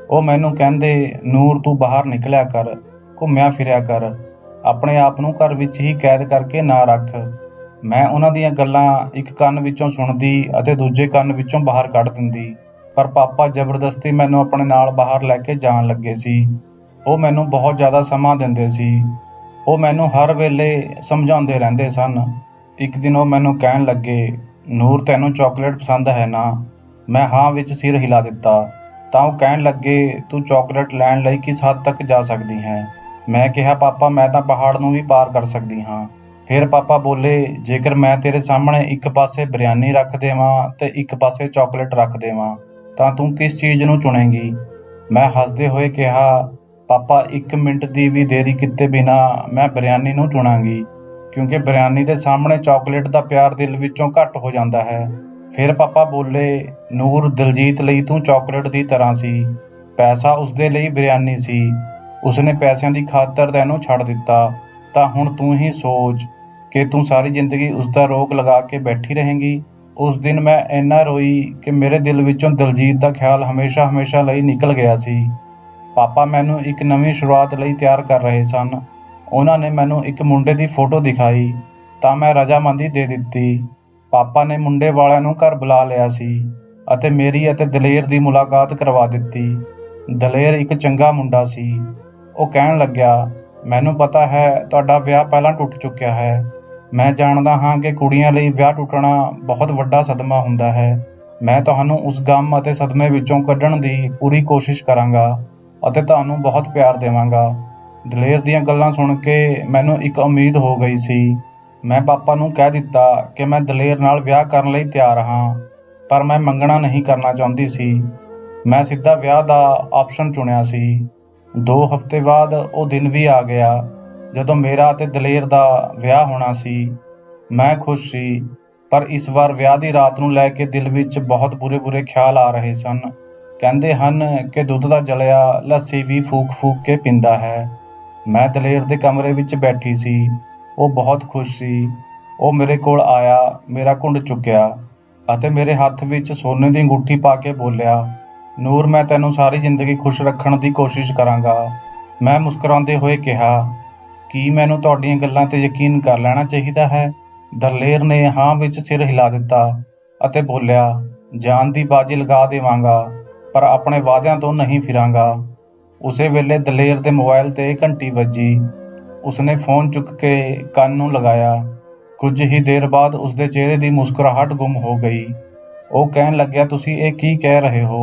ਉਹ ਮੈਨੂੰ ਕਹਿੰਦੇ, ਨੂਰ ਤੂੰ ਬਾਹਰ ਨਿਕਲਿਆ ਕਰ, ਘੁੰਮਿਆ ਫਿਰਿਆ ਕਰ, ਆਪਣੇ ਆਪ ਨੂੰ ਘਰ ਵਿੱਚ ਹੀ ਕੈਦ ਕਰਕੇ ਨਾ ਰੱਖ। ਮੈਂ ਉਹਨਾਂ ਦੀਆਂ ਗੱਲਾਂ ਇੱਕ ਕੰਨ ਵਿੱਚੋਂ ਸੁਣਦੀ ਅਤੇ ਦੂਜੇ ਕੰਨ ਵਿੱਚੋਂ ਬਾਹਰ ਕੱਢ ਦਿੰਦੀ, ਪਰ ਪਾਪਾ ਜ਼ਬਰਦਸਤੀ ਮੈਨੂੰ ਆਪਣੇ ਨਾਲ ਬਾਹਰ ਲੈ ਕੇ ਜਾਣ ਲੱਗੇ ਸੀ। ਉਹ ਮੈਨੂੰ ਬਹੁਤ ਜ਼ਿਆਦਾ ਸਮਾਂ ਦਿੰਦੇ ਸੀ। ਉਹ ਮੈਨੂੰ ਹਰ ਵੇਲੇ ਸਮਝਾਉਂਦੇ ਰਹਿੰਦੇ ਸਨ। ਇੱਕ ਦਿਨ ਉਹ ਮੈਨੂੰ ਕਹਿਣ ਲੱਗੇ, ਨੂਰ ਤੈਨੂੰ ਚਾਕਲੇਟ ਪਸੰਦ ਹੈ ਨਾ? ਮੈਂ ਹਾਂ ਵਿੱਚ ਸਿਰ ਹਿਲਾ ਦਿੱਤਾ। ਤਾਂ ਉਹ ਕਹਿਣ ਲੱਗੇ, ਤੂੰ ਚਾਕਲੇਟ ਲੈਣ ਲਈ ਕਿਸ ਹੱਦ ਤੱਕ ਜਾ ਸਕਦੀ ਹੈ? ਮੈਂ ਕਿਹਾ, ਪਾਪਾ ਮੈਂ ਤਾਂ ਪਹਾੜ ਨੂੰ ਵੀ ਪਾਰ ਕਰ ਸਕਦੀ ਹਾਂ। ਫਿਰ ਪਾਪਾ ਬੋਲੇ, ਜੇਕਰ ਮੈਂ ਤੇਰੇ ਸਾਹਮਣੇ ਇੱਕ ਪਾਸੇ ਬਿਰਿਆਨੀ ਰੱਖ ਦੇਵਾਂ ਤੇ ਇੱਕ ਪਾਸੇ ਚਾਕਲੇਟ ਰੱਖ ਦੇਵਾਂ ਤਾਂ ਤੂੰ ਕਿਸ ਚੀਜ਼ ਨੂੰ ਚੁਣੇਂਗੀ? ਮੈਂ ਹੱਸਦੇ ਹੋਏ ਕਿਹਾ, ਪਾਪਾ 1 ਮਿੰਟ ਦੀ ਵੀ ਦੇਰੀ ਕੀਤੇ ਬਿਨਾਂ ਮੈਂ ਬਿਰਿਆਨੀ ਨੂੰ ਚੁਣਾਂਗੀ, ਕਿਉਂਕਿ ਬਿਰਿਆਨੀ ਦੇ ਸਾਹਮਣੇ ਚਾਕਲੇਟ ਦਾ ਪਿਆਰ ਦਿਲ ਵਿੱਚੋਂ ਘੱਟ ਹੋ ਜਾਂਦਾ ਹੈ। ਫਿਰ ਪਾਪਾ ਬੋਲੇ, ਨੂਰ ਦਿਲਜੀਤ ਲਈ ਤੂੰ ਚਾਕਲੇਟ ਦੀ ਤਰ੍ਹਾਂ ਸੀ, ਪੈਸਾ ਉਸਦੇ ਲਈ ਬਿਰਿਆਨੀ ਸੀ। ਉਸਨੇ ਪੈਸਿਆਂ ਦੀ ਖਾਤਰ ਤੈਨੂੰ ਛੱਡ ਦਿੱਤਾ, ਤਾਂ ਹੁਣ ਤੂੰ ਹੀ ਸੋਚ ਕਿ ਤੂੰ ਸਾਰੀ ਜ਼ਿੰਦਗੀ ਉਸਦਾ ਰੋਕ ਲਗਾ ਕੇ ਬੈਠੀ ਰਹੇਂਗੀ। ਉਸ ਦਿਨ ਮੈਂ ਇੰਨਾ ਰੋਈ ਕਿ ਮੇਰੇ ਦਿਲ ਵਿੱਚੋਂ ਦਿਲਜੀਤ ਦਾ ਖਿਆਲ ਹਮੇਸ਼ਾ ਹਮੇਸ਼ਾ ਲਈ ਨਿਕਲ ਗਿਆ ਸੀ। ਪਾਪਾ ਮੈਨੂੰ ਇੱਕ ਨਵੀਂ ਸ਼ੁਰੂਆਤ ਲਈ ਤਿਆਰ ਕਰ ਰਹੇ ਸਨ। ਉਹਨਾਂ ਨੇ ਮੈਨੂੰ ਇੱਕ ਮੁੰਡੇ ਦੀ ਫੋਟੋ ਦਿਖਾਈ ਤਾਂ ਮੈਂ ਰਜ਼ਾਮੰਦੀ ਦੇ ਦਿੱਤੀ। ਪਾਪਾ ਨੇ ਮੁੰਡੇ ਵਾਲਿਆਂ ਨੂੰ ਘਰ ਬੁਲਾ ਲਿਆ ਸੀ ਅਤੇ ਮੇਰੀ ਅਤੇ ਦਲੇਰ ਦੀ ਮੁਲਾਕਾਤ ਕਰਵਾ ਦਿੱਤੀ। ਦਲੇਰ ਇੱਕ ਚੰਗਾ ਮੁੰਡਾ ਸੀ। ਉਹ ਕਹਿਣ ਲੱਗਿਆ, ਮੈਨੂੰ ਪਤਾ ਹੈ ਤੁਹਾਡਾ ਵਿਆਹ ਪਹਿਲਾਂ ਟੁੱਟ ਚੁੱਕਿਆ ਹੈ। ਮੈਂ ਜਾਣਦਾ ਹਾਂ ਕਿ ਕੁੜੀਆਂ ਲਈ ਵਿਆਹ ਟੁੱਟਣਾ ਬਹੁਤ ਵੱਡਾ ਸਦਮਾ ਹੁੰਦਾ ਹੈ। ਮੈਂ ਤੁਹਾਨੂੰ ਉਸ ਗਮ ਅਤੇ ਸਦਮੇ ਵਿੱਚੋਂ ਕੱਢਣ ਦੀ ਪੂਰੀ ਕੋਸ਼ਿਸ਼ ਕਰਾਂਗਾ ਅਤੇ ਤੁਹਾਨੂੰ ਬਹੁਤ ਪਿਆਰ ਦੇਵਾਂਗਾ। ਦਲੇਰ ਦੀਆਂ ਗੱਲਾਂ ਸੁਣ ਕੇ ਮੈਨੂੰ ਇੱਕ ਉਮੀਦ ਹੋ ਗਈ ਸੀ। ਮੈਂ ਪਾਪਾ ਨੂੰ ਕਹਿ ਦਿੱਤਾ ਕਿ ਮੈਂ ਦਲੇਰ ਨਾਲ ਵਿਆਹ ਕਰਨ ਲਈ ਤਿਆਰ ਹਾਂ, ਪਰ ਮੈਂ ਮੰਗਣਾ ਨਹੀਂ ਕਰਨਾ ਚਾਹੁੰਦੀ ਸੀ। ਮੈਂ ਸਿੱਧਾ ਵਿਆਹ ਦਾ ਆਪਸ਼ਨ ਚੁਣਿਆ ਸੀ। 2 ਹਫ਼ਤੇ ਬਾਅਦ ਉਹ ਦਿਨ ਵੀ ਆ ਗਿਆ ਜਦੋਂ ਮੇਰਾ ਅਤੇ ਦਲੇਰ ਦਾ ਵਿਆਹ ਹੋਣਾ ਸੀ। ਮੈਂ ਖੁਸ਼ ਸੀ, ਪਰ ਇਸ ਵਾਰ ਵਿਆਹ ਦੀ ਰਾਤ ਨੂੰ ਲੈ ਕੇ ਦਿਲ ਵਿੱਚ ਬਹੁਤ ਬੁਰੇ ਖਿਆਲ ਆ ਰਹੇ ਸਨ। ਕਹਿੰਦੇ ਹਨ ਕਿ ਦੁੱਧ ਦਾ ਜਲਿਆ ਲੱਸੀ ਵੀ ਫੂਕ ਕੇ ਪੀਂਦਾ ਹੈ। ਮੈਂ ਦਲੇਰ ਦੇ ਕਮਰੇ ਵਿੱਚ ਬੈਠੀ ਸੀ। ਉਹ ਬਹੁਤ ਖੁਸ਼ ਸੀ। ਉਹ ਮੇਰੇ ਕੋਲ ਆਇਆ, ਮੇਰਾ ਘੁੰਡ ਚੁੱਕਿਆ ਅਤੇ ਮੇਰੇ ਹੱਥ ਵਿੱਚ ਸੋਨੇ ਦੀ ਅੰਗੂਠੀ ਪਾ ਕੇ ਬੋਲਿਆ, ਨੂਰ ਮੈਂ ਤੈਨੂੰ ਸਾਰੀ ਜ਼ਿੰਦਗੀ ਖੁਸ਼ ਰੱਖਣ ਦੀ ਕੋਸ਼ਿਸ਼ ਕਰਾਂਗਾ। ਮੈਂ ਮੁਸਕਰਾਉਂਦੇ ਹੋਏ ਕਿਹਾ, ਕੀ ਮੈਨੂੰ ਤੁਹਾਡੀਆਂ ਗੱਲਾਂ 'ਤੇ ਯਕੀਨ ਕਰ ਲੈਣਾ ਚਾਹੀਦਾ ਹੈ? ਦਲੇਰ ਨੇ ਹਾਂ ਵਿੱਚ ਸਿਰ ਹਿਲਾ ਦਿੱਤਾ ਅਤੇ ਬੋਲਿਆ, ਜਾਨ ਦੀ ਬਾਜੀ ਲਗਾ ਦੇਵਾਂਗਾ, ਪਰ ਆਪਣੇ ਵਾਅਦਿਆਂ ਤੋਂ ਨਹੀਂ ਫਿਰਾਂਗਾ। ਉਸੇ ਵੇਲੇ ਦਲੇਰ ਦੇ ਮੋਬਾਈਲ 'ਤੇ ਘੰਟੀ ਵੱਜੀ। ਉਸਨੇ ਫ਼ੋਨ ਚੁੱਕ ਕੇ ਕੰਨ ਨੂੰ ਲਗਾਇਆ। ਕੁਝ ਹੀ ਦੇਰ ਬਾਅਦ ਉਸਦੇ ਚਿਹਰੇ ਦੀ ਮੁਸਕਰਾਹਟ ਗੁੰਮ ਹੋ ਗਈ। ਉਹ ਕਹਿਣ ਲੱਗਿਆ, ਤੁਸੀਂ ਇਹ ਕੀ ਕਹਿ ਰਹੇ ਹੋ?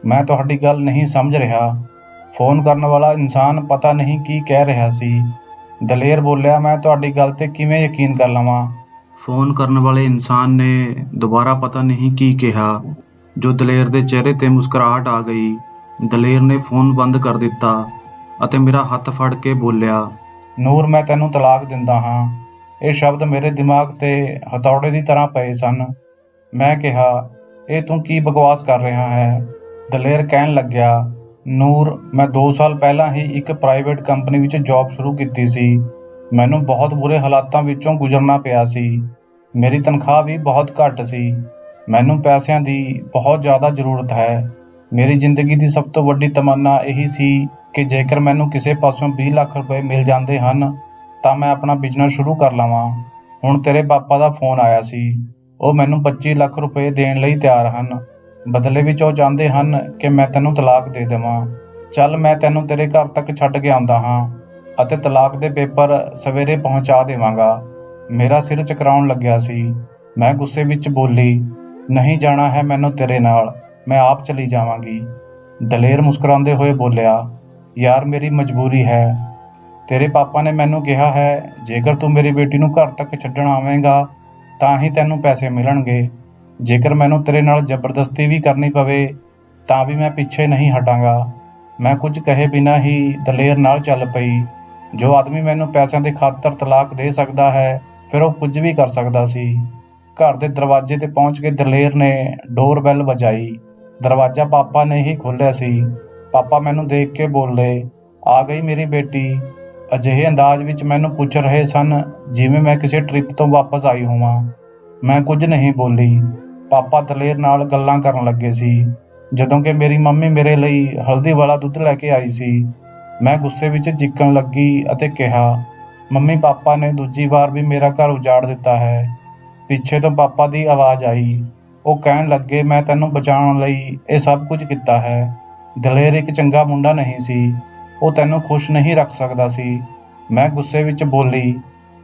ਮੈਂ ਤੁਹਾਡੀ ਗੱਲ ਨਹੀਂ ਸਮਝ ਰਿਹਾ। ਫ਼ੋਨ ਕਰਨ ਵਾਲਾ ਇਨਸਾਨ ਪਤਾ ਨਹੀਂ ਕੀ ਕਹਿ ਰਿਹਾ ਸੀ। ਦਲੇਰ ਬੋਲਿਆ, ਮੈਂ ਤੁਹਾਡੀ ਗੱਲ 'ਤੇ ਕਿਵੇਂ ਯਕੀਨ ਕਰ ਲਵਾਂ? ਫ਼ੋਨ ਕਰਨ ਵਾਲੇ ਇਨਸਾਨ ਨੇ ਦੁਬਾਰਾ ਪਤਾ ਨਹੀਂ ਕੀ ਕਿਹਾ, ਜੋ ਦਲੇਰ ਦੇ ਚਿਹਰੇ 'ਤੇ ਮੁਸਕਰਾਹਟ ਆ ਗਈ। ਦਲੇਰ ਨੇ ਫ਼ੋਨ ਬੰਦ ਕਰ ਦਿੱਤਾ ਅਤੇ ਮੇਰਾ ਹੱਥ ਫੜ ਕੇ ਬੋਲਿਆ, ਨੂਰ ਮੈਂ ਤੈਨੂੰ ਤਲਾਕ ਦਿੰਦਾ ਹਾਂ। ਇਹ ਸ਼ਬਦ ਮੇਰੇ ਦਿਮਾਗ 'ਤੇ ਹਥੌੜੇ ਦੀ ਤਰ੍ਹਾਂ ਪਏ ਸਨ। ਮੈਂ ਕਿਹਾ, ਇਹ ਤੂੰ ਕੀ ਬਕਵਾਸ ਕਰ ਰਿਹਾ ਹੈ? ਦਲੇਰ ਕਹਿਣ ਲੱਗਿਆ, ਨੂਰ ਮੈਂ 2 ਸਾਲ ਪਹਿਲਾਂ ਹੀ ਇੱਕ ਪ੍ਰਾਈਵੇਟ ਕੰਪਨੀ ਵਿੱਚ ਜੌਬ ਸ਼ੁਰੂ ਕੀਤੀ ਸੀ। ਮੈਨੂੰ ਬਹੁਤ ਬੁਰੇ ਹਾਲਾਤਾਂ ਵਿੱਚੋਂ ਗੁਜ਼ਰਨਾ ਪਿਆ ਸੀ। ਮੇਰੀ ਤਨਖਾਹ ਵੀ ਬਹੁਤ ਘੱਟ ਸੀ। ਮੈਨੂੰ ਪੈਸਿਆਂ ਦੀ ਬਹੁਤ ਜ਼ਿਆਦਾ ਜ਼ਰੂਰਤ ਹੈ। ਮੇਰੀ ਜ਼ਿੰਦਗੀ ਦੀ ਸਭ ਤੋਂ ਵੱਡੀ ਤਮੰਨਾ ਇਹੀ ਸੀ ਕਿ ਜੇਕਰ ਮੈਨੂੰ ਕਿਸੇ ਪਾਸਿਓਂ 20 ਲੱਖ ਰੁਪਏ ਮਿਲ ਜਾਂਦੇ ਹਨ ਤਾਂ ਮੈਂ ਆਪਣਾ ਬਿਜ਼ਨਸ ਸ਼ੁਰੂ ਕਰ ਲਵਾਂ। ਹੁਣ ਤੇਰੇ ਪਾਪਾ ਦਾ ਫ਼ੋਨ ਆਇਆ ਸੀ। ਉਹ ਮੈਨੂੰ 25 ਲੱਖ ਰੁਪਏ ਦੇਣ ਲਈ ਤਿਆਰ ਹਨ। ਬਦਲੇ ਵਿੱਚ ਉਹ ਚਾਹੁੰਦੇ ਹਨ ਕਿ ਮੈਂ ਤੈਨੂੰ ਤਲਾਕ ਦੇ ਦੇਵਾਂ। ਚੱਲ ਮੈਂ ਤੈਨੂੰ ਤੇਰੇ ਘਰ ਤੱਕ ਛੱਡ ਕੇ ਆਉਂਦਾ ਹਾਂ ਅਤੇ ਤਲਾਕ ਦੇ ਪੇਪਰ ਸਵੇਰੇ ਪਹੁੰਚਾ ਦੇਵਾਂਗਾ। ਮੇਰਾ ਸਿਰ ਚਕਰਾਉਣ ਲੱਗਿਆ ਸੀ। ਮੈਂ ਗੁੱਸੇ ਵਿੱਚ ਬੋਲੀ, ਨਹੀਂ ਜਾਣਾ ਹੈ ਮੈਨੂੰ ਤੇਰੇ ਨਾਲ, ਮੈਂ ਆਪ ਚਲੀ ਜਾਵਾਂਗੀ। ਦਲੇਰ ਮੁਸਕਰਾਉਂਦੇ ਹੋਏ ਬੋਲਿਆ, ਯਾਰ ਮੇਰੀ ਮਜਬੂਰੀ ਹੈ। ਤੇਰੇ ਪਾਪਾ ਨੇ ਮੈਨੂੰ ਕਿਹਾ ਹੈ ਜੇਕਰ ਤੂੰ ਮੇਰੀ ਬੇਟੀ ਨੂੰ ਘਰ ਤੱਕ ਛੱਡਣ ਆਵੇਂਗਾ ਤਾਂ ਹੀ ਤੈਨੂੰ ਪੈਸੇ ਮਿਲਣਗੇ। ਜੇਕਰ ਮੈਨੂੰ ਤੇਰੇ ਨਾਲ ਜ਼ਬਰਦਸਤੀ ਵੀ ਕਰਨੀ ਪਵੇ ਤਾਂ ਵੀ ਮੈਂ ਪਿੱਛੇ ਨਹੀਂ ਹਟਾਂਗਾ। ਮੈਂ ਕੁਝ ਕਹੇ ਬਿਨਾਂ ਹੀ ਦਲੇਰ ਨਾਲ ਚੱਲ ਪਈ। ਜੋ ਆਦਮੀ ਮੈਨੂੰ ਪੈਸਿਆਂ ਦੀ ਖਾਤਰ ਤਲਾਕ ਦੇ ਸਕਦਾ ਹੈ, ਫਿਰ ਉਹ ਕੁਝ ਵੀ ਕਰ ਸਕਦਾ ਸੀ। ਘਰ ਦੇ ਦਰਵਾਜ਼ੇ 'ਤੇ ਪਹੁੰਚ ਕੇ ਦਲੇਰ ਨੇ ਡੋਰਬੈਲ ਵਜਾਈ। ਦਰਵਾਜ਼ਾ ਪਾਪਾ ਨੇ ਹੀ ਖੋਲ੍ਹਿਆ ਸੀ। ਪਾਪਾ ਮੈਨੂੰ ਦੇਖ ਕੇ ਬੋਲੇ, ਆ ਗਈ ਮੇਰੀ ਬੇਟੀ। ਅਜਿਹੇ ਅੰਦਾਜ਼ ਵਿੱਚ ਮੈਨੂੰ ਪੁੱਛ ਰਹੇ ਸਨ ਜਿਵੇਂ ਮੈਂ ਕਿਸੇ ਟ੍ਰਿਪ ਤੋਂ ਵਾਪਸ ਆਈ ਹੋਵਾਂ। ਮੈਂ ਕੁਝ ਨਹੀਂ ਬੋਲੀ। ਪਾਪਾ ਦਲੇਰ ਨਾਲ ਗੱਲਾਂ ਕਰਨ ਲੱਗੇ ਸੀ, ਜਦੋਂ ਕਿ ਮੇਰੀ ਮੰਮੀ ਮੇਰੇ ਲਈ ਹਲਦੀ ਵਾਲਾ ਦੁੱਧ ਲੈ ਕੇ ਆਈ ਸੀ। ਮੈਂ ਗੁੱਸੇ ਵਿੱਚ ਚੀਕਣ ਲੱਗੀ ਅਤੇ ਕਿਹਾ, ਮੰਮੀ ਪਾਪਾ ਨੇ ਦੂਜੀ ਵਾਰ ਵੀ ਮੇਰਾ ਘਰ ਉਜਾੜ ਦਿੱਤਾ ਹੈ। ਪਿੱਛੇ ਤੋਂ ਪਾਪਾ ਦੀ ਆਵਾਜ਼ ਆਈ। ਉਹ ਕਹਿਣ ਲੱਗੇ, ਮੈਂ ਤੈਨੂੰ ਬਚਾਉਣ ਲਈ ਇਹ ਸਭ ਕੁਝ ਕੀਤਾ ਹੈ। ਦਲੇਰ ਇੱਕ ਚੰਗਾ ਮੁੰਡਾ ਨਹੀਂ ਸੀ, ਉਹ ਤੈਨੂੰ ਖੁਸ਼ ਨਹੀਂ ਰੱਖ ਸਕਦਾ ਸੀ। ਮੈਂ ਗੁੱਸੇ ਵਿੱਚ ਬੋਲੀ,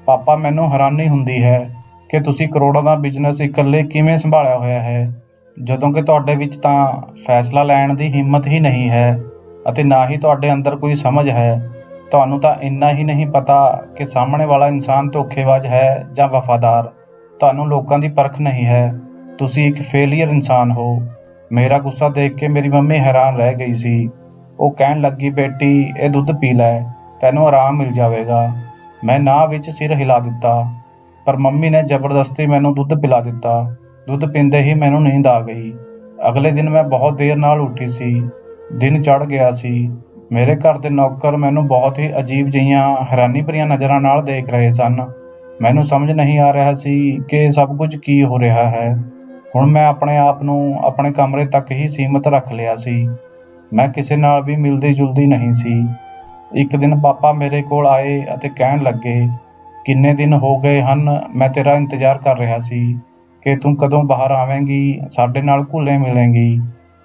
ਪਾਪਾ ਮੈਨੂੰ ਹੈਰਾਨੀ ਹੁੰਦੀ ਹੈ ਕਿ ਤੁਸੀਂ ਕਰੋੜਾਂ ਦਾ ਬਿਜ਼ਨਸ ਇਕੱਲੇ ਕਿਵੇਂ ਸੰਭਾਲਿਆ ਹੋਇਆ ਹੈ, ਜਦੋਂ ਕਿ ਤੁਹਾਡੇ ਵਿੱਚ ਤਾਂ ਫੈਸਲਾ ਲੈਣ ਦੀ ਹਿੰਮਤ ਹੀ ਨਹੀਂ ਹੈ ਅਤੇ ਨਾ ਹੀ ਤੁਹਾਡੇ ਅੰਦਰ ਕੋਈ ਸਮਝ ਹੈ। ਤੁਹਾਨੂੰ ਤਾਂ ਇੰਨਾ ਹੀ ਨਹੀਂ ਪਤਾ ਕਿ ਸਾਹਮਣੇ ਵਾਲਾ ਇਨਸਾਨ ਧੋਖੇਬਾਜ਼ ਹੈ ਜਾਂ ਵਫ਼ਾਦਾਰ। ਤੁਹਾਨੂੰ ਲੋਕਾਂ ਦੀ ਪਰਖ ਨਹੀਂ ਹੈ। ਤੁਸੀਂ ਇੱਕ ਫੇਲੀਅਰ ਇਨਸਾਨ ਹੋ। ਮੇਰਾ ਗੁੱਸਾ ਦੇਖ ਕੇ ਮੇਰੀ ਮੰਮੀ ਹੈਰਾਨ ਰਹਿ ਗਈ ਸੀ। ਉਹ ਕਹਿਣ ਲੱਗੀ, ਬੇਟੀ ਇਹ ਦੁੱਧ ਪੀ ਲੈ, ਤੈਨੂੰ ਆਰਾਮ ਮਿਲ ਜਾਵੇਗਾ। ਮੈਂ ਨਾਂਹ ਵਿੱਚ ਸਿਰ ਹਿਲਾ ਦਿੱਤਾ, ਪਰ ਮੰਮੀ ਨੇ ਜ਼ਬਰਦਸਤੀ ਮੈਨੂੰ ਦੁੱਧ ਪਿਲਾ ਦਿੱਤਾ। ਦੁੱਧ ਪੀਂਦੇ ਹੀ ਮੈਨੂੰ ਨੀਂਦ ਆ ਗਈ। ਅਗਲੇ ਦਿਨ ਮੈਂ ਬਹੁਤ ਦੇਰ ਨਾਲ ਉੱਠੀ ਸੀ। ਦਿਨ ਚੜ੍ਹ ਗਿਆ ਸੀ। ਮੇਰੇ ਘਰ ਦੇ ਨੌਕਰ ਮੈਨੂੰ ਬਹੁਤ ਹੀ ਅਜੀਬ ਜਿਹੀਆਂ ਹੈਰਾਨੀ ਭਰੀਆਂ ਨਜ਼ਰਾਂ ਨਾਲ ਦੇਖ ਰਹੇ ਸਨ। ਮੈਨੂੰ ਸਮਝ ਨਹੀਂ ਆ ਰਿਹਾ ਸੀ ਕਿ ਇਹ ਸਭ ਕੁਝ ਕੀ ਹੋ ਰਿਹਾ ਹੈ। ਹੁਣ ਮੈਂ ਆਪਣੇ ਆਪ ਨੂੰ ਆਪਣੇ ਕਮਰੇ ਤੱਕ ਹੀ ਸੀਮਤ ਰੱਖ ਲਿਆ ਸੀ। ਮੈਂ ਕਿਸੇ ਨਾਲ ਵੀ ਮਿਲਦੀ ਜੁਲਦੀ ਨਹੀਂ ਸੀ। ਇੱਕ ਦਿਨ ਪਾਪਾ ਮੇਰੇ ਕੋਲ ਆਏ ਅਤੇ ਕਹਿਣ ਲੱਗੇ, ਕਿੰਨੇ ਦਿਨ ਹੋ ਗਏ ਹਨ ਮੈਂ ਤੇਰਾ ਇੰਤਜ਼ਾਰ ਕਰ ਰਿਹਾ ਸੀ ਕਿ ਤੂੰ ਕਦੋਂ ਬਾਹਰ ਆਵੇਂਗੀ, ਸਾਡੇ ਨਾਲ ਘੁਲੇ ਮਿਲੇਂਗੀ,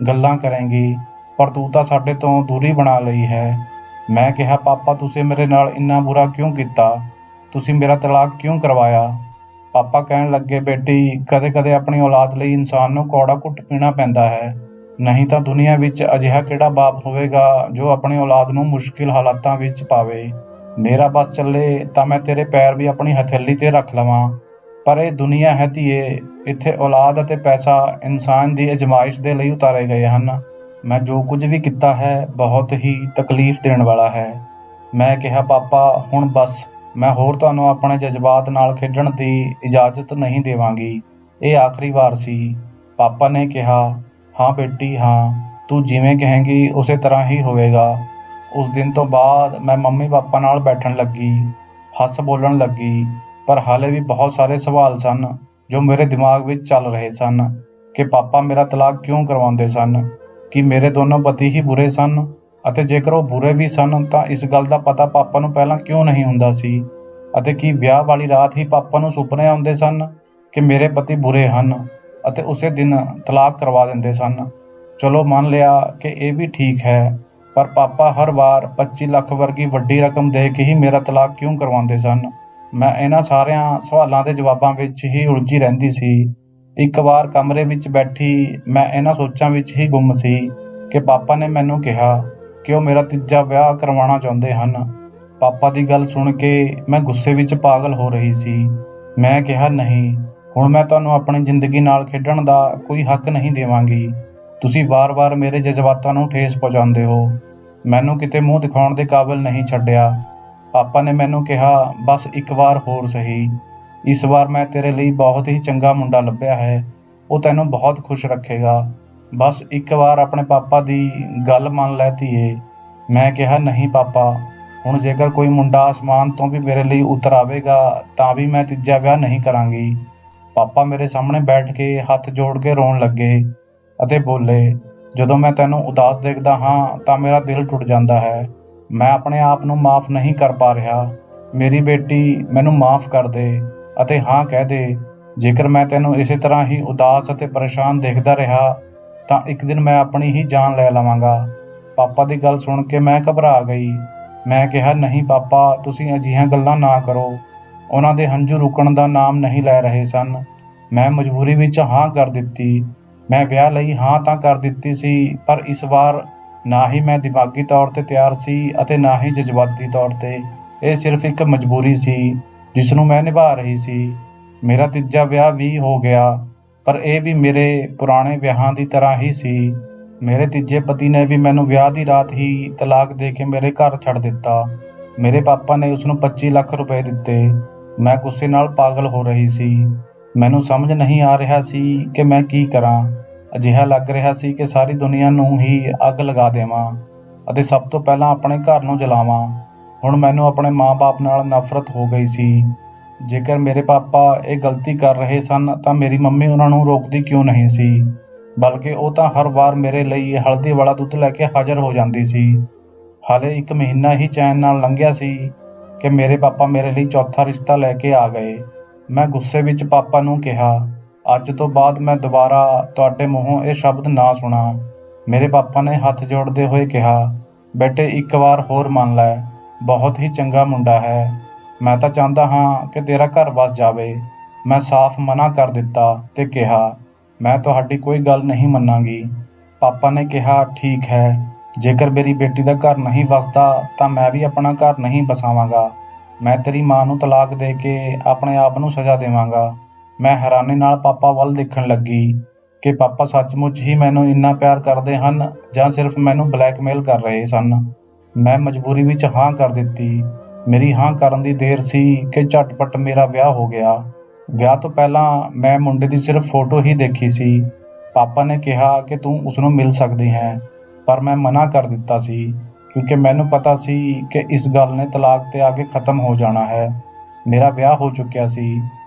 ਗੱਲਾਂ ਕਰੇਂਗੀ, ਪਰ ਤੂੰ ਤਾਂ ਸਾਡੇ ਤੋਂ ਦੂਰੀ ਬਣਾ ਲਈ ਹੈ। ਮੈਂ ਕਿਹਾ, ਪਾਪਾ ਤੁਸੀਂ ਮੇਰੇ ਨਾਲ ਇੰਨਾ ਬੁਰਾ ਕਿਉਂ ਕੀਤਾ? ਤੁਸੀਂ ਮੇਰਾ ਤਲਾਕ ਕਿਉਂ ਕਰਵਾਇਆ? ਪਾਪਾ ਕਹਿਣ ਲੱਗੇ, ਬੇਟੀ ਕਦੇ-ਕਦੇ ਆਪਣੀ ਔਲਾਦ ਲਈ ਇਨਸਾਨ ਨੂੰ ਕੌੜਾ ਘੁੱਟ ਪੀਣਾ ਪੈਂਦਾ ਹੈ। ਨਹੀਂ ਤਾਂ ਦੁਨੀਆ ਵਿੱਚ ਅਜਿਹਾ ਕਿਹੜਾ ਬਾਪ ਹੋਵੇਗਾ ਜੋ ਆਪਣੀ ਔਲਾਦ ਨੂੰ ਮੁਸ਼ਕਿਲ ਹਾਲਾਤਾਂ ਵਿੱਚ ਪਾਵੇ। ਮੇਰਾ ਬਸ ਚੱਲੇ ਤਾਂ ਮੈਂ ਤੇਰੇ ਪੈਰ ਵੀ ਆਪਣੀ ਹਥੇਲੀ ਤੇ ਰੱਖ ਲਵਾਂ, ਪਰ ਇਹ ਦੁਨੀਆ ਹੈ ਧੀਏ, ਇੱਥੇ ਔਲਾਦ ਅਤੇ ਪੈਸਾ ਇਨਸਾਨ ਦੀ ਅਜ਼ਮਾਇਸ਼ ਦੇ ਲਈ ਉਤਾਰੇ ਗਏ ਹਨ। ਮੈਂ ਜੋ ਕੁਝ ਵੀ ਕੀਤਾ ਹੈ ਬਹੁਤ ਹੀ ਤਕਲੀਫ ਦੇਣ ਵਾਲਾ ਹੈ। ਮੈਂ ਕਿਹਾ, ਪਾਪਾ ਹੁਣ ਬਸ, ਮੈਂ ਹੋਰ ਤੁਹਾਨੂੰ ਆਪਣੇ ਜਜ਼ਬਾਤ ਨਾਲ ਖੇਡਣ ਦੀ ਇਜਾਜ਼ਤ ਨਹੀਂ ਦੇਵਾਂਗੀ। ਇਹ ਆਖਰੀ ਵਾਰ ਸੀ। ਪਾਪਾ ਨੇ ਕਿਹਾ, ਹਾਂ ਬੇਟੀ ਹਾਂ, ਤੂੰ ਜਿਵੇਂ ਕਹੇਂਗੀ ਉਸੇ ਤਰ੍ਹਾਂ ਹੀ ਹੋਵੇਗਾ। ਉਸ ਦਿਨ ਤੋਂ ਬਾਅਦ ਮੈਂ ਮੰਮੀ ਪਾਪਾ ਨਾਲ ਬੈਠਣ ਲੱਗੀ, ਹੱਸ ਬੋਲਣ ਲੱਗੀ, ਪਰ ਹਾਲੇ ਵੀ ਬਹੁਤ ਸਾਰੇ ਸਵਾਲ ਸਨ ਜੋ ਮੇਰੇ ਦਿਮਾਗ ਵਿੱਚ ਚੱਲ ਰਹੇ ਸਨ ਕਿ ਪਾਪਾ ਮੇਰਾ ਤਲਾਕ ਕਿਉਂ ਕਰਵਾਉਂਦੇ ਸਨ। ਕਿ ਮੇਰੇ ਦੋਨੋਂ ਪਤੀ ਹੀ ਬੁਰੇ ਸਨ, ਅਤੇ ਜੇਕਰ ਉਹ ਬੁਰੇ ਵੀ ਸਨ ਤਾਂ ਇਸ ਗੱਲ ਦਾ ਪਤਾ ਪਾਪਾ ਨੂੰ ਪਹਿਲਾਂ ਕਿਉਂ ਨਹੀਂ ਹੁੰਦਾ ਸੀ, ਅਤੇ ਕੀ ਵਿਆਹ ਵਾਲੀ ਰਾਤ ਹੀ ਪਾਪਾ ਨੂੰ ਸੁਪਨੇ ਆਉਂਦੇ ਸਨ ਕਿ ਮੇਰੇ ਪਤੀ ਬੁਰੇ ਹਨ ਅਤੇ ਉਸੇ ਦਿਨ ਤਲਾਕ ਕਰਵਾ ਦਿੰਦੇ ਸਨ। ਚਲੋ ਮੰਨ ਲਿਆ ਕਿ ਇਹ ਵੀ ਠੀਕ ਹੈ, ਪਰ ਪਾਪਾ ਹਰ ਵਾਰ 25 ਲੱਖ ਵਰਗੀ ਵੱਡੀ ਰਕਮ ਦੇ ਕੇ ਹੀ ਮੇਰਾ ਤਲਾਕ ਕਿਉਂ ਕਰਵਾਉਂਦੇ ਸਨ? ਮੈਂ ਇਹਨਾਂ ਸਾਰਿਆਂ ਸਵਾਲਾਂ ਦੇ ਜਵਾਬਾਂ ਵਿੱਚ ਹੀ ਉਲਝੀ ਰਹਿੰਦੀ ਸੀ। ਇੱਕ ਵਾਰ ਕਮਰੇ ਵਿੱਚ ਬੈਠੀ ਮੈਂ ਇਹਨਾਂ ਸੋਚਾਂ ਵਿੱਚ ਹੀ ਗੁੰਮ ਸੀ ਕਿ ਪਾਪਾ ਨੇ ਮੈਨੂੰ ਕਿਹਾ ਕਿ ਉਹ ਮੇਰਾ ਤੀਜਾ ਵਿਆਹ ਕਰਵਾਉਣਾ ਚਾਹੁੰਦੇ ਹਨ। ਪਾਪਾ ਦੀ ਗੱਲ ਸੁਣ ਕੇ ਮੈਂ ਗੁੱਸੇ ਵਿੱਚ ਪਾਗਲ ਹੋ ਰਹੀ ਸੀ। ਮੈਂ ਕਿਹਾ, ਨਹੀਂ, ਹੁਣ ਮੈਂ ਤੁਹਾਨੂੰ ਆਪਣੀ ਜ਼ਿੰਦਗੀ ਨਾਲ ਖੇਡਣ ਦਾ ਕੋਈ ਹੱਕ ਨਹੀਂ ਦੇਵਾਂਗੀ। ਤੁਸੀਂ ਵਾਰ-ਵਾਰ ਮੇਰੇ ਜਜ਼ਬਾਤਾਂ ਨੂੰ ਠੇਸ ਪਹੁੰਚਾਉਂਦੇ ਹੋ। ਮੈਨੂੰ ਕਿਤੇ ਮੂੰਹ ਦਿਖਾਉਣ ਦੇ ਕਾਬਿਲ ਨਹੀਂ ਛੱਡਿਆ। ਪਾਪਾ ਨੇ ਮੈਨੂੰ ਕਿਹਾ, ਬਸ ਇੱਕ ਵਾਰ ਹੋਰ ਸਹੀ। ਇਸ ਵਾਰ ਮੈਂ ਤੇਰੇ ਲਈ ਬਹੁਤ ਹੀ ਚੰਗਾ ਮੁੰਡਾ ਲੱਭਿਆ ਹੈ। ਉਹ ਤੈਨੂੰ ਬਹੁਤ ਖੁਸ਼ ਰੱਖੇਗਾ। ਬਸ ਇੱਕ ਵਾਰ ਆਪਣੇ ਪਾਪਾ ਦੀ ਗੱਲ ਮੰਨ ਲੈ ਧੀਏ। ਮੈਂ ਕਿਹਾ, ਨਹੀਂ ਪਾਪਾ, ਹੁਣ ਜੇਕਰ ਕੋਈ ਮੁੰਡਾ ਆਸਮਾਨ ਤੋਂ ਵੀ ਮੇਰੇ ਲਈ ਉਤਰ ਆਵੇਗਾ ਤਾਂ ਵੀ ਮੈਂ ਤੀਜਾ ਵਿਆਹ ਨਹੀਂ ਕਰਾਂਗੀ। ਪਾਪਾ ਮੇਰੇ ਸਾਹਮਣੇ ਬੈਠ ਕੇ ਹੱਥ ਜੋੜ ਕੇ ਰੋਣ ਲੱਗੇ ਅਤੇ ਬੋਲੇ, ਜਦੋਂ ਮੈਂ ਤੈਨੂੰ ਉਦਾਸ ਦੇਖਦਾ ਹਾਂ ਤਾਂ ਮੇਰਾ ਦਿਲ ਟੁੱਟ ਜਾਂਦਾ ਹੈ। ਮੈਂ ਆਪਣੇ ਆਪ ਨੂੰ ਮਾਫ਼ ਨਹੀਂ ਕਰ ਪਾ ਰਿਹਾ। ਮੇਰੀ ਬੇਟੀ, ਮੈਨੂੰ ਮਾਫ਼ ਕਰ ਦੇ ਅਤੇ ਹਾਂ ਕਹਿ ਦੇ, ਜੇਕਰ ਮੈਂ ਤੈਨੂੰ ਇਸੇ ਤਰ੍ਹਾਂ ਹੀ ਉਦਾਸ ਅਤੇ ਪਰੇਸ਼ਾਨ ਦੇਖਦਾ ਰਿਹਾ ਤਾਂ ਇੱਕ ਦਿਨ ਮੈਂ ਆਪਣੀ ਹੀ ਜਾਨ ਲੈ ਲਵਾਂਗਾ। ਪਾਪਾ ਦੀ ਗੱਲ ਸੁਣ ਕੇ ਮੈਂ ਘਬਰਾ ਗਈ। ਮੈਂ ਕਿਹਾ, ਨਹੀਂ ਪਾਪਾ, ਤੁਸੀਂ ਅਜਿਹੀਆਂ ਗੱਲਾਂ ਨਾ ਕਰੋ। ਉਹਨਾਂ ਦੇ ਹੰਝੂ ਰੁਕਣ ਦਾ ਨਾਮ ਨਹੀਂ ਲੈ ਰਹੇ ਸਨ। ਮੈਂ ਮਜਬੂਰੀ ਵਿੱਚ ਹਾਂ ਕਰ ਦਿੱਤੀ। ਮੈਂ ਵਿਆਹ ਲਈ ਹਾਂ ਤਾਂ ਕਰ ਦਿੱਤੀ ਸੀ, ਪਰ ਇਸ ਵਾਰ ਨਾ ਹੀ ਮੈਂ ਦਿਮਾਗੀ ਤੌਰ 'ਤੇ ਤਿਆਰ ਸੀ ਅਤੇ ਨਾ ਹੀ ਜਜ਼ਬਾਤੀ ਤੌਰ 'ਤੇ। ਇਹ ਸਿਰਫ ਇੱਕ ਮਜਬੂਰੀ ਸੀ ਜਿਸ ਨੂੰ ਮੈਂ ਨਿਭਾ ਰਹੀ ਸੀ। ਮੇਰਾ ਤੀਜਾ ਵਿਆਹ ਵੀ ਹੋ ਗਿਆ, ਪਰ ਇਹ ਵੀ ਮੇਰੇ ਪੁਰਾਣੇ ਵਿਆਹਾਂ ਦੀ ਤਰ੍ਹਾਂ ਹੀ ਸੀ। ਮੇਰੇ ਤੀਜੇ ਪਤੀ ਨੇ ਵੀ ਮੈਨੂੰ ਵਿਆਹ ਦੀ ਰਾਤ ਹੀ ਤਲਾਕ ਦੇ ਕੇ ਮੇਰੇ ਘਰ ਛੱਡ ਦਿੱਤਾ। ਮੇਰੇ ਪਾਪਾ ਨੇ ਉਸ ਨੂੰ 25 ਲੱਖ ਰੁਪਏ ਦਿੱਤੇ। ਮੈਂ ਗੁੱਸੇ ਨਾਲ ਪਾਗਲ ਹੋ ਰਹੀ ਸੀ। ਮੈਨੂੰ ਸਮਝ ਨਹੀਂ ਆ ਰਿਹਾ ਸੀ ਕਿ ਮੈਂ ਕੀ ਕਰਾਂ। ਅਜਿਹਾ ਲੱਗ ਰਿਹਾ ਸੀ ਕਿ ਸਾਰੀ ਦੁਨੀਆ ਨੂੰ ਹੀ ਅੱਗ ਲਗਾ ਦੇਵਾਂ ਅਤੇ ਸਭ ਤੋਂ ਪਹਿਲਾਂ ਆਪਣੇ ਘਰ ਨੂੰ ਜਲਾਵਾਂ। ਹੁਣ ਮੈਨੂੰ ਆਪਣੇ ਮਾਂ-ਬਾਪ ਨਾਲ ਨਫ਼ਰਤ ਹੋ ਗਈ ਸੀ। ਜੇਕਰ ਮੇਰੇ ਪਾਪਾ ਇਹ ਗਲਤੀ ਕਰ ਰਹੇ ਸਨ ਤਾਂ ਮੇਰੀ ਮੰਮੀ ਉਹਨਾਂ ਨੂੰ ਰੋਕਦੀ ਕਿਉਂ ਨਹੀਂ ਸੀ, ਬਲਕਿ ਉਹ ਤਾਂ ਹਰ ਵਾਰ ਮੇਰੇ ਲਈ ਹਲਦੀ ਵਾਲਾ ਦੁੱਧ ਲੈ ਕੇ ਹਾਜ਼ਰ ਹੋ ਜਾਂਦੀ ਸੀ। ਹਾਲੇ 1 ਮਹੀਨਾ ਹੀ ਚੈਨ ਨਾਲ ਲੰਘਿਆ ਸੀ ਕਿ ਮੇਰੇ ਪਾਪਾ ਮੇਰੇ ਲਈ ਚੌਥਾ ਰਿਸ਼ਤਾ ਲੈ ਕੇ ਆ ਗਏ। ਮੈਂ ਗੁੱਸੇ ਵਿੱਚ ਪਾਪਾ ਨੂੰ ਕਿਹਾ, ਅੱਜ ਤੋਂ ਬਾਅਦ ਮੈਂ ਦੁਬਾਰਾ ਤੁਹਾਡੇ ਮੂੰਹੋਂ ਇਹ ਸ਼ਬਦ ਨਾ ਸੁਣਾ। ਮੇਰੇ ਪਾਪਾ ਨੇ ਹੱਥ ਜੋੜਦੇ ਹੋਏ ਕਿਹਾ, ਬੇਟੇ ਇੱਕ ਵਾਰ ਹੋਰ ਮੰਨ ਲੈ, ਬਹੁਤ ਹੀ ਚੰਗਾ ਮੁੰਡਾ ਹੈ। ਮੈਂ ਤਾਂ ਚਾਹੁੰਦਾ ਹਾਂ ਕਿ ਤੇਰਾ ਘਰ ਵਸ ਜਾਵੇ। ਮੈਂ ਸਾਫ਼ ਮਨਾ ਕਰ ਦਿੱਤਾ ਤੇ ਕਿਹਾ, ਮੈਂ ਤੁਹਾਡੀ ਕੋਈ ਗੱਲ ਨਹੀਂ ਮੰਨਾਂਗੀ। ਪਾਪਾ ਨੇ ਕਿਹਾ, ਠੀਕ ਹੈ, ਜੇਕਰ ਮੇਰੀ ਬੇਟੀ ਦਾ ਘਰ ਨਹੀਂ ਵਸਦਾ ਤਾਂ ਮੈਂ ਵੀ ਆਪਣਾ ਘਰ ਨਹੀਂ ਬਸਾਵਾਂਗਾ। ਮੈਂ ਤੇਰੀ ਮਾਂ ਨੂੰ ਤਲਾਕ ਦੇ ਕੇ ਆਪਣੇ ਆਪ ਨੂੰ ਸਜ਼ਾ ਦੇਵਾਂਗਾ। ਮੈਂ ਹੈਰਾਨੀ ਨਾਲ ਪਾਪਾ ਵੱਲ ਦੇਖਣ ਲੱਗੀ ਕਿ ਪਾਪਾ ਸੱਚਮੁੱਚ ਹੀ ਮੈਨੂੰ ਇੰਨਾ ਪਿਆਰ ਕਰਦੇ ਹਨ ਜਾਂ ਸਿਰਫ ਮੈਨੂੰ ਬਲੈਕਮੇਲ ਕਰ ਰਹੇ ਸਨ। ਮੈਂ ਮਜਬੂਰੀ ਵਿੱਚ ਹਾਂ ਕਰ ਦਿੱਤੀ। ਮੇਰੀ ਹਾਂ ਕਰਨ ਦੀ ਦੇਰ ਸੀ ਕਿ ਝਟਪਟ ਮੇਰਾ ਵਿਆਹ ਹੋ ਗਿਆ। ਵਿਆਹ ਤੋਂ ਪਹਿਲਾਂ ਮੈਂ ਮੁੰਡੇ ਦੀ ਸਿਰਫ ਫੋਟੋ ਹੀ ਦੇਖੀ ਸੀ। ਪਾਪਾ ਨੇ ਕਿਹਾ ਕਿ ਤੂੰ ਉਸ ਨੂੰ ਮਿਲ ਸਕਦੀ ਹੈ, ਪਰ ਮੈਂ ਮਨਾ ਕਰ ਦਿੱਤਾ ਸੀ ਕਿਉਂਕਿ ਮੈਨੂੰ ਪਤਾ ਸੀ ਕਿ ਇਸ ਗੱਲ ਨੇ ਤਲਾਕ ਤੇ ਆ ਕੇ ਖਤਮ ਹੋ ਜਾਣਾ ਹੈ। ਮੇਰਾ ਵਿਆਹ ਹੋ ਚੁੱਕਿਆ ਸੀ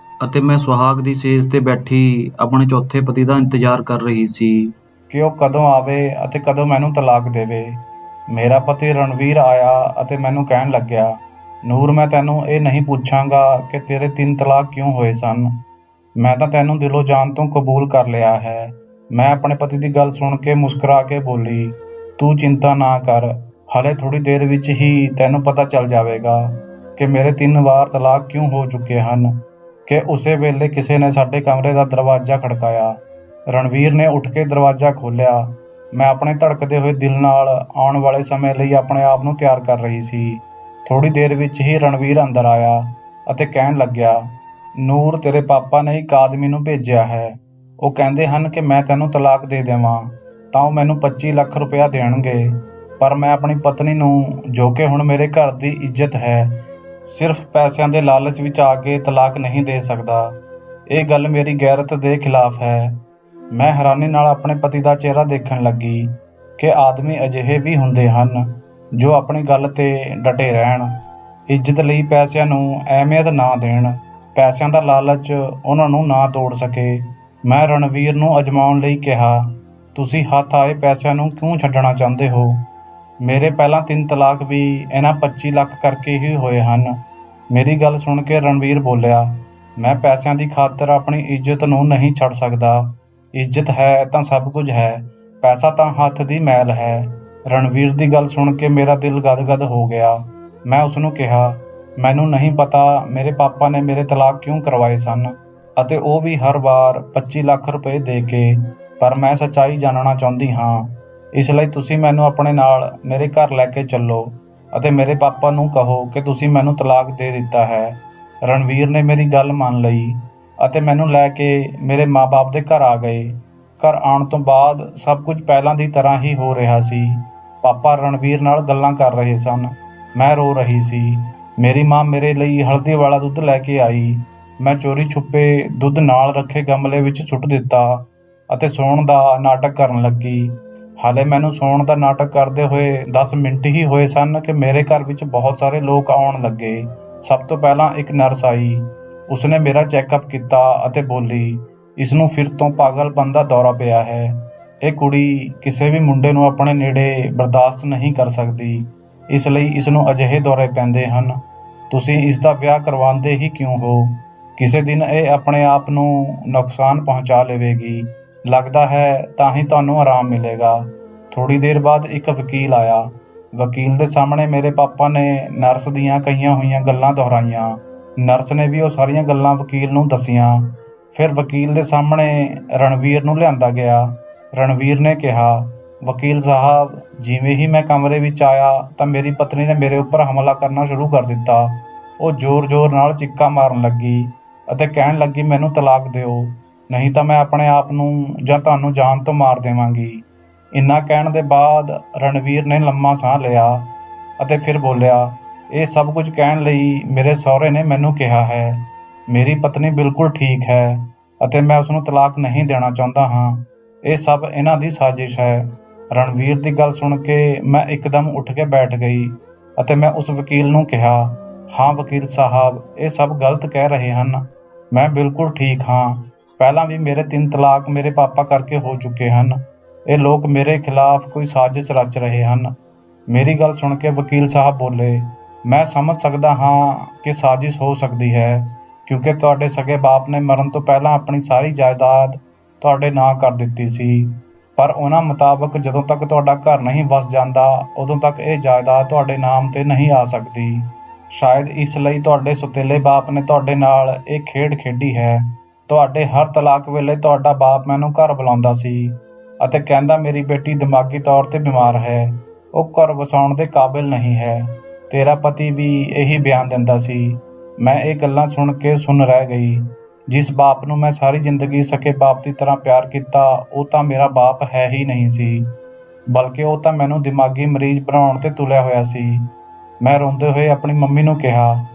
ਅਤੇ ਮੈਂ ਸੁਹਾਗ ਦੀ ਸੇਜ ਤੇ ਬੈਠੀ ਆਪਣੇ ਚੌਥੇ ਪਤੀ ਦਾ ਇੰਤਜ਼ਾਰ ਕਰ ਰਹੀ ਸੀ ਕਿ ਉਹ ਕਦੋਂ ਆਵੇ ਅਤੇ ਕਦੋਂ ਮੈਨੂੰ ਤਲਾਕ ਦੇਵੇ। ਮੇਰਾ ਪਤੀ ਰਣਵੀਰ ਆਇਆ ਅਤੇ ਮੈਨੂੰ ਕਹਿਣ ਲੱਗਿਆ, ਨੂਰ, ਮੈਂ ਤੈਨੂੰ ਇਹ ਨਹੀਂ ਪੁੱਛਾਂਗਾ ਕਿ ਤੇਰੇ 3 ਤਲਾਕ ਕਿਉਂ ਹੋਏ ਸਨ। ਮੈਂ ਤਾਂ ਤੈਨੂੰ ਦਿਲੋਂ ਜਾਨ ਤੋਂ ਕਬੂਲ ਕਰ ਲਿਆ ਹੈ। ਮੈਂ ਆਪਣੇ ਪਤੀ ਦੀ ਗੱਲ ਸੁਣ ਕੇ ਮੁਸਕਰਾ ਕੇ ਬੋਲੀ, ਤੂੰ ਚਿੰਤਾ ਨਾ ਕਰ, ਹਲੇ ਥੋੜੀ ਦੇਰ ਵਿੱਚ ਹੀ ਤੈਨੂੰ ਪਤਾ ਚੱਲ ਜਾਵੇਗਾ ਕਿ ਮੇਰੇ 3 ਵਾਰ ਤਲਾਕ ਕਿਉਂ ਹੋ ਚੁੱਕੇ ਹਨ। ਕਿ ਉਸੇ ਵੇਲੇ ਕਿਸੇ ਨੇ ਸਾਡੇ ਕਮਰੇ ਦਾ ਦਰਵਾਜ਼ਾ ਖੜਕਾਇਆ। ਰਣਵੀਰ ਨੇ ਉੱਠ ਕੇ ਦਰਵਾਜ਼ਾ ਖੋਲ੍ਹਿਆ। ਮੈਂ ਆਪਣੇ ਧੜਕਦੇ ਹੋਏ ਦਿਲ ਨਾਲ ਆਉਣ ਵਾਲੇ ਸਮੇਂ ਲਈ ਆਪਣੇ ਆਪ ਨੂੰ ਤਿਆਰ ਕਰ ਰਹੀ ਸੀ। ਥੋੜੀ ਦੇਰ ਵਿੱਚ ਹੀ ਰਣਵੀਰ ਅੰਦਰ ਆਇਆ ਅਤੇ ਕਹਿਣ ਲੱਗਿਆ, ਨੂਰ, ਤੇਰੇ ਪਾਪਾ ਨੇ ਇੱਕ ਆਦਮੀ ਨੂੰ ਭੇਜਿਆ ਹੈ। ਉਹ ਕਹਿੰਦੇ ਹਨ ਕਿ ਮੈਂ ਤੈਨੂੰ ਤਲਾਕ ਦੇ ਦੇਵਾਂ ਤਾਂ ਉਹ ਮੈਨੂੰ 25 ਲੱਖ ਰੁਪਇਆ ਦੇਣਗੇ, ਪਰ ਮੈਂ ਆਪਣੀ ਪਤਨੀ ਨੂੰ, ਜੋ ਕਿ ਹੁਣ ਮੇਰੇ ਘਰ ਦੀ ਇੱਜ਼ਤ ਹੈ, ਸਿਰਫ ਪੈਸਿਆਂ ਦੇ ਲਾਲਚ ਵਿੱਚ ਆ ਕੇ ਤਲਾਕ ਨਹੀਂ ਦੇ ਸਕਦਾ। ਇਹ ਗੱਲ ਮੇਰੀ ਗੈਰਤ ਦੇ ਖਿਲਾਫ ਹੈ। ਮੈਂ ਹੈਰਾਨੀ ਨਾਲ ਆਪਣੇ ਪਤੀ ਦਾ ਚਿਹਰਾ ਦੇਖਣ ਲੱਗੀ ਕਿ ਆਦਮੀ ਅਜਿਹੇ ਵੀ ਹੁੰਦੇ ਹਨ ਜੋ ਆਪਣੀ ਗੱਲ ਤੇ ਡਟੇ ਰਹਿਣ, ਇੱਜ਼ਤ ਲਈ ਪੈਸਿਆਂ ਨੂੰ ਅਹਿਮੀਅਤ ਨਾ ਦੇਣ, ਪੈਸਿਆਂ ਦਾ ਲਾਲਚ ਉਹਨਾਂ ਨੂੰ ਨਾ ਤੋੜ ਸਕੇ। ਮੈਂ ਰਣਵੀਰ ਨੂੰ ਅਜਮਾਉਣ ਲਈ ਕਿਹਾ, ਤੁਸੀਂ ਹੱਥ ਆਏ ਪੈਸਿਆਂ ਨੂੰ ਕਿਉਂ ਛੱਡਣਾ ਚਾਹੁੰਦੇ ਹੋ? ਮੇਰੇ ਪਹਿਲਾਂ 3 ਤਲਾਕ ਵੀ ਇਹਨਾਂ 25 ਲੱਖ ਕਰਕੇ ਹੀ ਹੋਏ ਹਨ। ਮੇਰੀ ਗੱਲ ਸੁਣ ਕੇ ਰਣਵੀਰ ਬੋਲਿਆ, ਮੈਂ ਪੈਸਿਆਂ ਦੀ ਖਾਤਰ ਆਪਣੀ ਇੱਜ਼ਤ ਨੂੰ ਨਹੀਂ ਛੱਡ ਸਕਦਾ। ਇੱਜ਼ਤ ਹੈ ਤਾਂ ਸਭ ਕੁਝ ਹੈ, ਪੈਸਾ ਤਾਂ ਹੱਥ ਦੀ ਮੈਲ ਹੈ। ਰਣਵੀਰ ਦੀ ਗੱਲ ਸੁਣ ਕੇ ਮੇਰਾ ਦਿਲ ਗਦਗਦ ਹੋ ਗਿਆ। ਮੈਂ ਉਸਨੂੰ ਕਿਹਾ, ਮੈਨੂੰ ਨਹੀਂ ਪਤਾ ਮੇਰੇ ਪਾਪਾ ਨੇ ਮੇਰੇ ਤਲਾਕ ਕਿਉਂ ਕਰਵਾਏ ਸਨ, ਅਤੇ ਉਹ ਵੀ ਹਰ ਵਾਰ 25 ਲੱਖ ਰੁਪਏ ਦੇ ਕੇ, ਪਰ ਮੈਂ ਸੱਚਾਈ ਜਾਣਨਾ ਚਾਹੁੰਦੀ ਹਾਂ। ਇਸ ਲਈ ਤੁਸੀਂ ਮੈਨੂੰ ਆਪਣੇ ਨਾਲ ਮੇਰੇ ਘਰ ਲੈ ਕੇ ਚੱਲੋ ਅਤੇ ਮੇਰੇ ਪਾਪਾ ਨੂੰ ਕਹੋ ਕਿ ਤੁਸੀਂ ਮੈਨੂੰ ਤਲਾਕ ਦੇ ਦਿੱਤਾ ਹੈ। ਰਣਵੀਰ ਨੇ ਮੇਰੀ ਗੱਲ ਮੰਨ ਲਈ ਅਤੇ ਮੈਨੂੰ ਲੈ ਕੇ ਮੇਰੇ ਮਾਂ-ਬਾਪ ਦੇ ਘਰ ਆ ਗਏ। ਘਰ ਆਉਣ ਤੋਂ ਬਾਅਦ ਸਭ ਕੁਝ ਪਹਿਲਾਂ ਦੀ ਤਰ੍ਹਾਂ ਹੀ ਹੋ ਰਿਹਾ ਸੀ। ਪਾਪਾ ਰਣਵੀਰ ਨਾਲ ਗੱਲਾਂ ਕਰ ਰਹੇ ਸਨ। ਮੈਂ ਰੋ ਰਹੀ ਸੀ। ਮੇਰੀ ਮਾਂ ਮੇਰੇ ਲਈ ਹਲਦੀ ਵਾਲਾ ਦੁੱਧ ਲੈ ਕੇ ਆਈ। ਮੈਂ ਚੋਰੀ ਛੁਪੇ ਦੁੱਧ ਨਾਲ ਰੱਖੇ ਗਮਲੇ ਵਿੱਚ ਸੁੱਟ ਦਿੱਤਾ ਅਤੇ ਸੌਣ ਦਾ ਨਾਟਕ ਕਰਨ ਲੱਗੀ। ਹਾਲੇ ਮੈਨੂੰ ਸੌਣ ਦਾ ਨਾਟਕ ਕਰਦੇ ਹੋਏ 10 ਮਿੰਟ ਹੀ ਹੋਏ ਸਨ ਕਿ ਮੇਰੇ ਘਰ ਵਿੱਚ ਬਹੁਤ ਸਾਰੇ ਲੋਕ ਆਉਣ ਲੱਗੇ। ਸਭ ਤੋਂ ਪਹਿਲਾਂ ਇੱਕ ਨਰਸ ਆਈ। ਉਸਨੇ ਮੇਰਾ ਚੈੱਕਅਪ ਕੀਤਾ ਅਤੇ ਬੋਲੀ, ਇਸ ਨੂੰ ਫਿਰ ਤੋਂ ਪਾਗਲਪਨ ਦਾ ਦੌਰਾ ਪਿਆ ਹੈ। ਇਹ ਕੁੜੀ ਕਿਸੇ ਵੀ ਮੁੰਡੇ ਨੂੰ ਆਪਣੇ ਨੇੜੇ ਬਰਦਾਸ਼ਤ ਨਹੀਂ ਕਰ ਸਕਦੀ, ਇਸ ਲਈ ਇਸ ਨੂੰ ਅਜਿਹੇ ਦੌਰੇ ਪੈਂਦੇ ਹਨ। ਤੁਸੀਂ ਇਸ ਦਾ ਵਿਆਹ ਕਰਵਾਉਂਦੇ ਹੀ ਕਿਉਂ ਹੋ? ਕਿਸੇ ਦਿਨ ਇਹ ਆਪਣੇ ਆਪ ਨੂੰ ਨੁਕਸਾਨ ਪਹੁੰਚਾ ਲਵੇਗੀ। ਲੱਗਦਾ ਹੈ ਤਾਂ ਹੀ ਤੁਹਾਨੂੰ ਆਰਾਮ ਮਿਲੇਗਾ। ਥੋੜੀ ਦੇਰ ਬਾਅਦ ਇੱਕ ਵਕੀਲ ਆਇਆ। ਵਕੀਲ ਦੇ ਸਾਹਮਣੇ ਮੇਰੇ ਪਾਪਾ ਨੇ ਨਰਸ ਦੀਆਂ ਕਹੀਆਂ ਹੋਈਆਂ ਗੱਲਾਂ ਦੁਹਰਾਈਆਂ। ਨਰਸ ਨੇ ਵੀ ਉਹ ਸਾਰੀਆਂ ਗੱਲਾਂ ਵਕੀਲ ਨੂੰ ਦੱਸੀਆਂ। ਫਿਰ ਵਕੀਲ ਦੇ ਸਾਹਮਣੇ ਰਣਵੀਰ ਨੂੰ ਲਿਆਂਦਾ ਗਿਆ। ਰਣਵੀਰ ਨੇ ਕਿਹਾ, ਵਕੀਲ ਸਾਹਿਬ, ਜਿਵੇਂ ਹੀ ਮੈਂ ਕਮਰੇ ਵਿੱਚ ਆਇਆ ਤਾਂ ਮੇਰੀ ਪਤਨੀ ਨੇ ਮੇਰੇ ਉੱਪਰ ਹਮਲਾ ਕਰਨਾ ਸ਼ੁਰੂ ਕਰ ਦਿੱਤਾ। ਉਹ ਜ਼ੋਰ-ਜ਼ੋਰ ਨਾਲ ਚੀਕਾਂ ਮਾਰਨ ਲੱਗੀ ਅਤੇ ਕਹਿਣ ਲੱਗੀ, ਮੈਨੂੰ ਤਲਾਕ ਦਿਓ, ਨਹੀਂ ਤਾਂ ਮੈਂ ਆਪਣੇ ਆਪ ਨੂੰ ਜਾਂ ਤੁਹਾਨੂੰ ਜਾਨ ਤੋਂ ਮਾਰ ਦੇਵਾਂਗੀ। ਇੰਨਾ ਕਹਿਣ ਦੇ ਬਾਅਦ ਰਣਵੀਰ ਨੇ ਲੰਮਾ ਸਾਹ ਲਿਆ ਅਤੇ ਫਿਰ ਬੋਲਿਆ, ਇਹ ਸਭ ਕੁਝ ਕਹਿਣ ਲਈ ਮੇਰੇ ਸਹੁਰੇ ਨੇ ਮੈਨੂੰ ਕਿਹਾ ਹੈ। ਮੇਰੀ ਪਤਨੀ ਬਿਲਕੁਲ ਠੀਕ ਹੈ ਅਤੇ ਮੈਂ ਉਸਨੂੰ ਤਲਾਕ ਨਹੀਂ ਦੇਣਾ ਚਾਹੁੰਦਾ ਹਾਂ। ਇਹ ਸਭ ਇਹਨਾਂ ਦੀ ਸਾਜ਼ਿਸ਼ ਹੈ। ਰਣਵੀਰ ਦੀ ਗੱਲ ਸੁਣ ਕੇ ਮੈਂ ਇੱਕਦਮ ਉੱਠ ਕੇ ਬੈਠ ਗਈ। ਅਤੇ ਮੈਂ ਉਸ ਵਕੀਲ ਨੂੰ ਕਿਹਾ, ਹਾਂ ਵਕੀਲ ਸਾਹਿਬ, ਇਹ ਸਭ ਗਲਤ ਕਹਿ ਰਹੇ ਹਨ। ਮੈਂ ਬਿਲਕੁਲ ਠੀਕ ਹਾਂ। ਪਹਿਲਾਂ ਵੀ ਮੇਰੇ 3 ਤਲਾਕ ਮੇਰੇ ਪਾਪਾ ਕਰਕੇ ਹੋ ਚੁੱਕੇ ਹਨ। ਇਹ ਲੋਕ ਮੇਰੇ ਖਿਲਾਫ ਕੋਈ ਸਾਜ਼ਿਸ਼ ਰਚ ਰਹੇ ਹਨ। ਮੇਰੀ ਗੱਲ ਸੁਣ ਕੇ ਵਕੀਲ ਸਾਹਿਬ ਬੋਲੇ, ਮੈਂ ਸਮਝ ਸਕਦਾ ਹਾਂ ਕਿ ਸਾਜ਼ਿਸ਼ ਹੋ ਸਕਦੀ ਹੈ, ਕਿਉਂਕਿ ਤੁਹਾਡੇ ਸਗੇ ਬਾਪ ਨੇ ਮਰਨ ਤੋਂ ਪਹਿਲਾਂ ਆਪਣੀ ਸਾਰੀ ਜਾਇਦਾਦ ਤੁਹਾਡੇ ਨਾਂ ਕਰ ਦਿੱਤੀ ਸੀ। ਪਰ ਉਹਨਾਂ ਮੁਤਾਬਕ ਜਦੋਂ ਤੱਕ ਤੁਹਾਡਾ ਘਰ ਨਹੀਂ ਵਸ ਜਾਂਦਾ, ਉਦੋਂ ਤੱਕ ਇਹ ਜਾਇਦਾਦ ਤੁਹਾਡੇ ਨਾਮ 'ਤੇ ਨਹੀਂ ਆ ਸਕਦੀ। ਸ਼ਾਇਦ ਇਸ ਲਈ ਤੁਹਾਡੇ ਸੁਤੇਲੇ ਬਾਪ ਨੇ ਤੁਹਾਡੇ ਨਾਲ ਇਹ ਖੇਡ ਖੇਡੀ ਹੈ। ਤੁਹਾਡੇ ਹਰ ਤਲਾਕ ਵੇਲੇ ਤੁਹਾਡਾ ਬਾਪ ਮੈਨੂੰ ਘਰ ਬੁਲਾਉਂਦਾ ਸੀ ਅਤੇ ਕਹਿੰਦਾ, ਮੇਰੀ ਬੇਟੀ ਦਿਮਾਗੀ ਤੌਰ 'ਤੇ ਬਿਮਾਰ ਹੈ, ਉਹ ਘਰ ਵਸਾਉਣ ਦੇ ਕਾਬਿਲ ਨਹੀਂ ਹੈ। ਤੇਰਾ ਪਤੀ ਵੀ ਇਹੀ ਬਿਆਨ ਦਿੰਦਾ ਸੀ। ਮੈਂ ਇਹ ਗੱਲਾਂ ਸੁਣ ਕੇ ਸੁੰਨ ਰਹਿ ਗਈ। ਜਿਸ ਬਾਪ ਨੂੰ ਮੈਂ ਸਾਰੀ ਜ਼ਿੰਦਗੀ ਸਕੇ ਬਾਪ ਦੀ ਤਰ੍ਹਾਂ ਪਿਆਰ ਕੀਤਾ, ਉਹ ਤਾਂ ਮੇਰਾ ਬਾਪ ਹੈ ਹੀ ਨਹੀਂ ਸੀ, ਬਲਕਿ ਉਹ ਤਾਂ ਮੈਨੂੰ ਦਿਮਾਗੀ ਮਰੀਜ਼ ਬਣਾਉਣ 'ਤੇ ਤੁਲਿਆ ਹੋਇਆ ਸੀ। ਮੈਂ ਰੋਂਦੇ ਹੋਏ ਆਪਣੀ ਮੰਮੀ ਨੂੰ ਕਿਹਾ,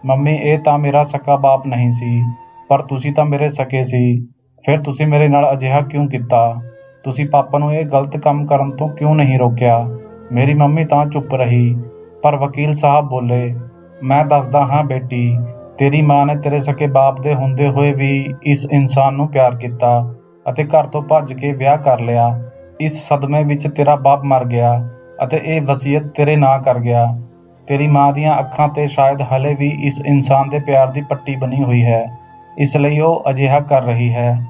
ਮੰਮੀ, ਇਹ ਤਾਂ ਮੇਰਾ ਸਕਾ ਬਾਪ ਨਹੀਂ ਸੀ, ਪਰ ਤੁਸੀਂ ਤਾਂ ਮੇਰੇ ਸਕੇ ਸੀ। ਫਿਰ ਤੁਸੀਂ ਮੇਰੇ ਨਾਲ ਅਜਿਹਾ ਕਿਉਂ ਕੀਤਾ? ਤੁਸੀਂ ਪਾਪਾ ਨੂੰ ਇਹ ਗਲਤ ਕੰਮ ਕਰਨ ਤੋਂ ਕਿਉਂ ਨਹੀਂ ਰੋਕਿਆ? ਮੇਰੀ ਮੰਮੀ ਤਾਂ ਚੁੱਪ ਰਹੀ, ਪਰ ਵਕੀਲ ਸਾਹਿਬ ਬੋਲੇ, ਮੈਂ ਦੱਸਦਾ ਹਾਂ ਬੇਟੀ, ਤੇਰੀ ਮਾਂ ਨੇ ਤੇਰੇ ਸਕੇ ਬਾਪ ਦੇ ਹੁੰਦੇ ਹੋਏ ਵੀ ਇਸ ਇਨਸਾਨ ਨੂੰ ਪਿਆਰ ਕੀਤਾ ਅਤੇ ਘਰ ਤੋਂ ਭੱਜ ਕੇ ਵਿਆਹ ਕਰ ਲਿਆ। ਇਸ ਸਦਮੇ ਵਿੱਚ ਤੇਰਾ ਬਾਪ ਮਰ ਗਿਆ ਅਤੇ ਇਹ ਵਸੀਅਤ ਤੇਰੇ ਨਾਂ ਕਰ ਗਿਆ। ਤੇਰੀ ਮਾਂ ਦੀਆਂ ਅੱਖਾਂ 'ਤੇ ਸ਼ਾਇਦ ਹਲੇ ਵੀ ਇਸ ਇਨਸਾਨ ਦੇ ਪਿਆਰ ਦੀ ਪੱਟੀ ਬਣੀ ਹੋਈ ਹੈ, ਇਸ ਲਈ ਉਹ ਅਜਿਹਾ ਕਰ ਰਹੀ ਹੈ।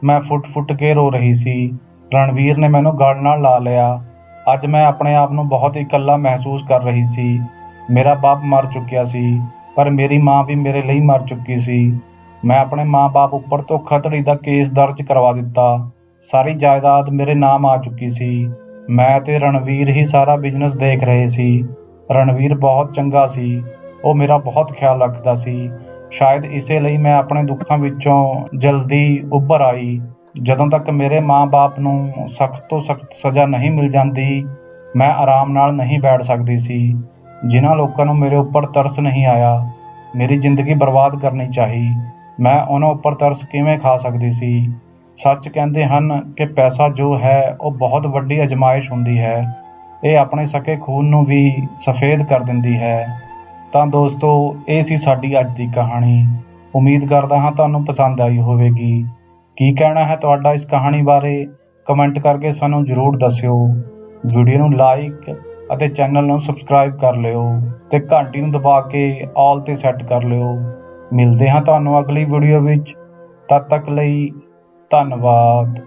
ਮੈਂ ਫੁੱਟ-ਫੁੱਟ ਕੇ ਰੋ ਰਹੀ ਸੀ। ਰਣਵੀਰ ਨੇ ਮੈਨੂੰ ਗਲ ਨਾਲ ਲਾ ਲਿਆ। ਅੱਜ ਮੈਂ ਆਪਣੇ ਆਪ ਨੂੰ ਬਹੁਤ ਇਕੱਲਾ ਮਹਿਸੂਸ ਕਰ ਰਹੀ ਸੀ। ਮੇਰਾ ਬਾਪ ਮਰ ਚੁੱਕਿਆ ਸੀ, ਪਰ ਮੇਰੀ ਮਾਂ ਵੀ ਮੇਰੇ ਲਈ ਮਰ ਚੁੱਕੀ ਸੀ। ਮੈਂ ਆਪਣੇ ਮਾਂ-ਬਾਪ ਉੱਪਰ ਧੋਖਾਧੜੀ ਦਾ ਕੇਸ ਦਰਜ ਕਰਵਾ ਦਿੱਤਾ। ਸਾਰੀ ਜਾਇਦਾਦ ਮੇਰੇ ਨਾਮ ਆ ਚੁੱਕੀ ਸੀ। ਮੈਂ ਤੇ ਰਣਵੀਰ ਹੀ ਸਾਰਾ ਬਿਜ਼ਨਸ ਦੇਖ ਰਹੇ ਸੀ। ਰਣਵੀਰ ਬਹੁਤ ਚੰਗਾ ਸੀ। ਉਹ ਮੇਰਾ ਬਹੁਤ ਖਿਆਲ ਰੱਖਦਾ ਸੀ। ਸ਼ਾਇਦ ਇਸੇ ਲਈ ਮੈਂ ਆਪਣੇ ਦੁੱਖਾਂ ਵਿੱਚੋਂ ਜਲਦੀ ਉੱਭਰ ਆਈ। ਜਦੋਂ ਤੱਕ ਮੇਰੇ ਮਾਂ-ਬਾਪ ਨੂੰ ਸਖਤ ਤੋਂ ਸਖਤ ਸਜ਼ਾ ਨਹੀਂ ਮਿਲ ਜਾਂਦੀ, ਮੈਂ ਆਰਾਮ ਨਾਲ ਨਹੀਂ ਬੈਠ ਸਕਦੀ ਸੀ। ਜਿਨ੍ਹਾਂ ਲੋਕਾਂ ਨੂੰ ਮੇਰੇ ਉੱਪਰ ਤਰਸ ਨਹੀਂ ਆਇਆ, ਮੇਰੀ ਜ਼ਿੰਦਗੀ ਬਰਬਾਦ ਕਰਨੀ ਚਾਹੀ, ਮੈਂ ਉਹਨਾਂ ਉੱਪਰ ਤਰਸ ਕਿਵੇਂ ਖਾ ਸਕਦੀ ਸੀ? ਸੱਚ ਕਹਿੰਦੇ ਹਨ ਕਿ ਪੈਸਾ ਜੋ ਹੈ ਉਹ ਬਹੁਤ ਵੱਡੀ ਅਜ਼ਮਾਇਸ਼ ਹੁੰਦੀ ਹੈ। ਇਹ ਆਪਣੇ ਸਕੇ ਖੂਨ ਨੂੰ ਵੀ ਸਫੇਦ ਕਰ ਦਿੰਦੀ ਹੈ। ਤਾਂ ਦੋਸਤੋ, ਇਹ ਸੀ ਸਾਡੀ ਅੱਜ ਦੀ ਕਹਾਣੀ। ਉਮੀਦ ਕਰਦਾ ਹਾਂ ਤੁਹਾਨੂੰ ਪਸੰਦ ਆਈ ਹੋਵੇਗੀ। ਕੀ ਕਹਿਣਾ ਹੈ ਤੁਹਾਡਾ ਇਸ ਕਹਾਣੀ ਬਾਰੇ? ਕਮੈਂਟ ਕਰਕੇ ਸਾਨੂੰ ਜ਼ਰੂਰ ਦੱਸਿਓ। ਵੀਡੀਓ ਨੂੰ ਲਾਈਕ ਅਤੇ ਚੈਨਲ ਨੂੰ ਸਬਸਕ੍ਰਾਈਬ ਕਰ ਲਿਓ ਤੇ ਘੰਟੀ ਨੂੰ ਦਬਾ ਕੇ ਆਲ 'ਤੇ ਸੈੱਟ ਕਰ ਲਿਓ। ਮਿਲਦੇ ਹਾਂ ਤੁਹਾਨੂੰ ਅਗਲੀ ਵੀਡੀਓ ਵਿੱਚ। ਤਦ ਤੱਕ ਲਈ ਧੰਨਵਾਦ।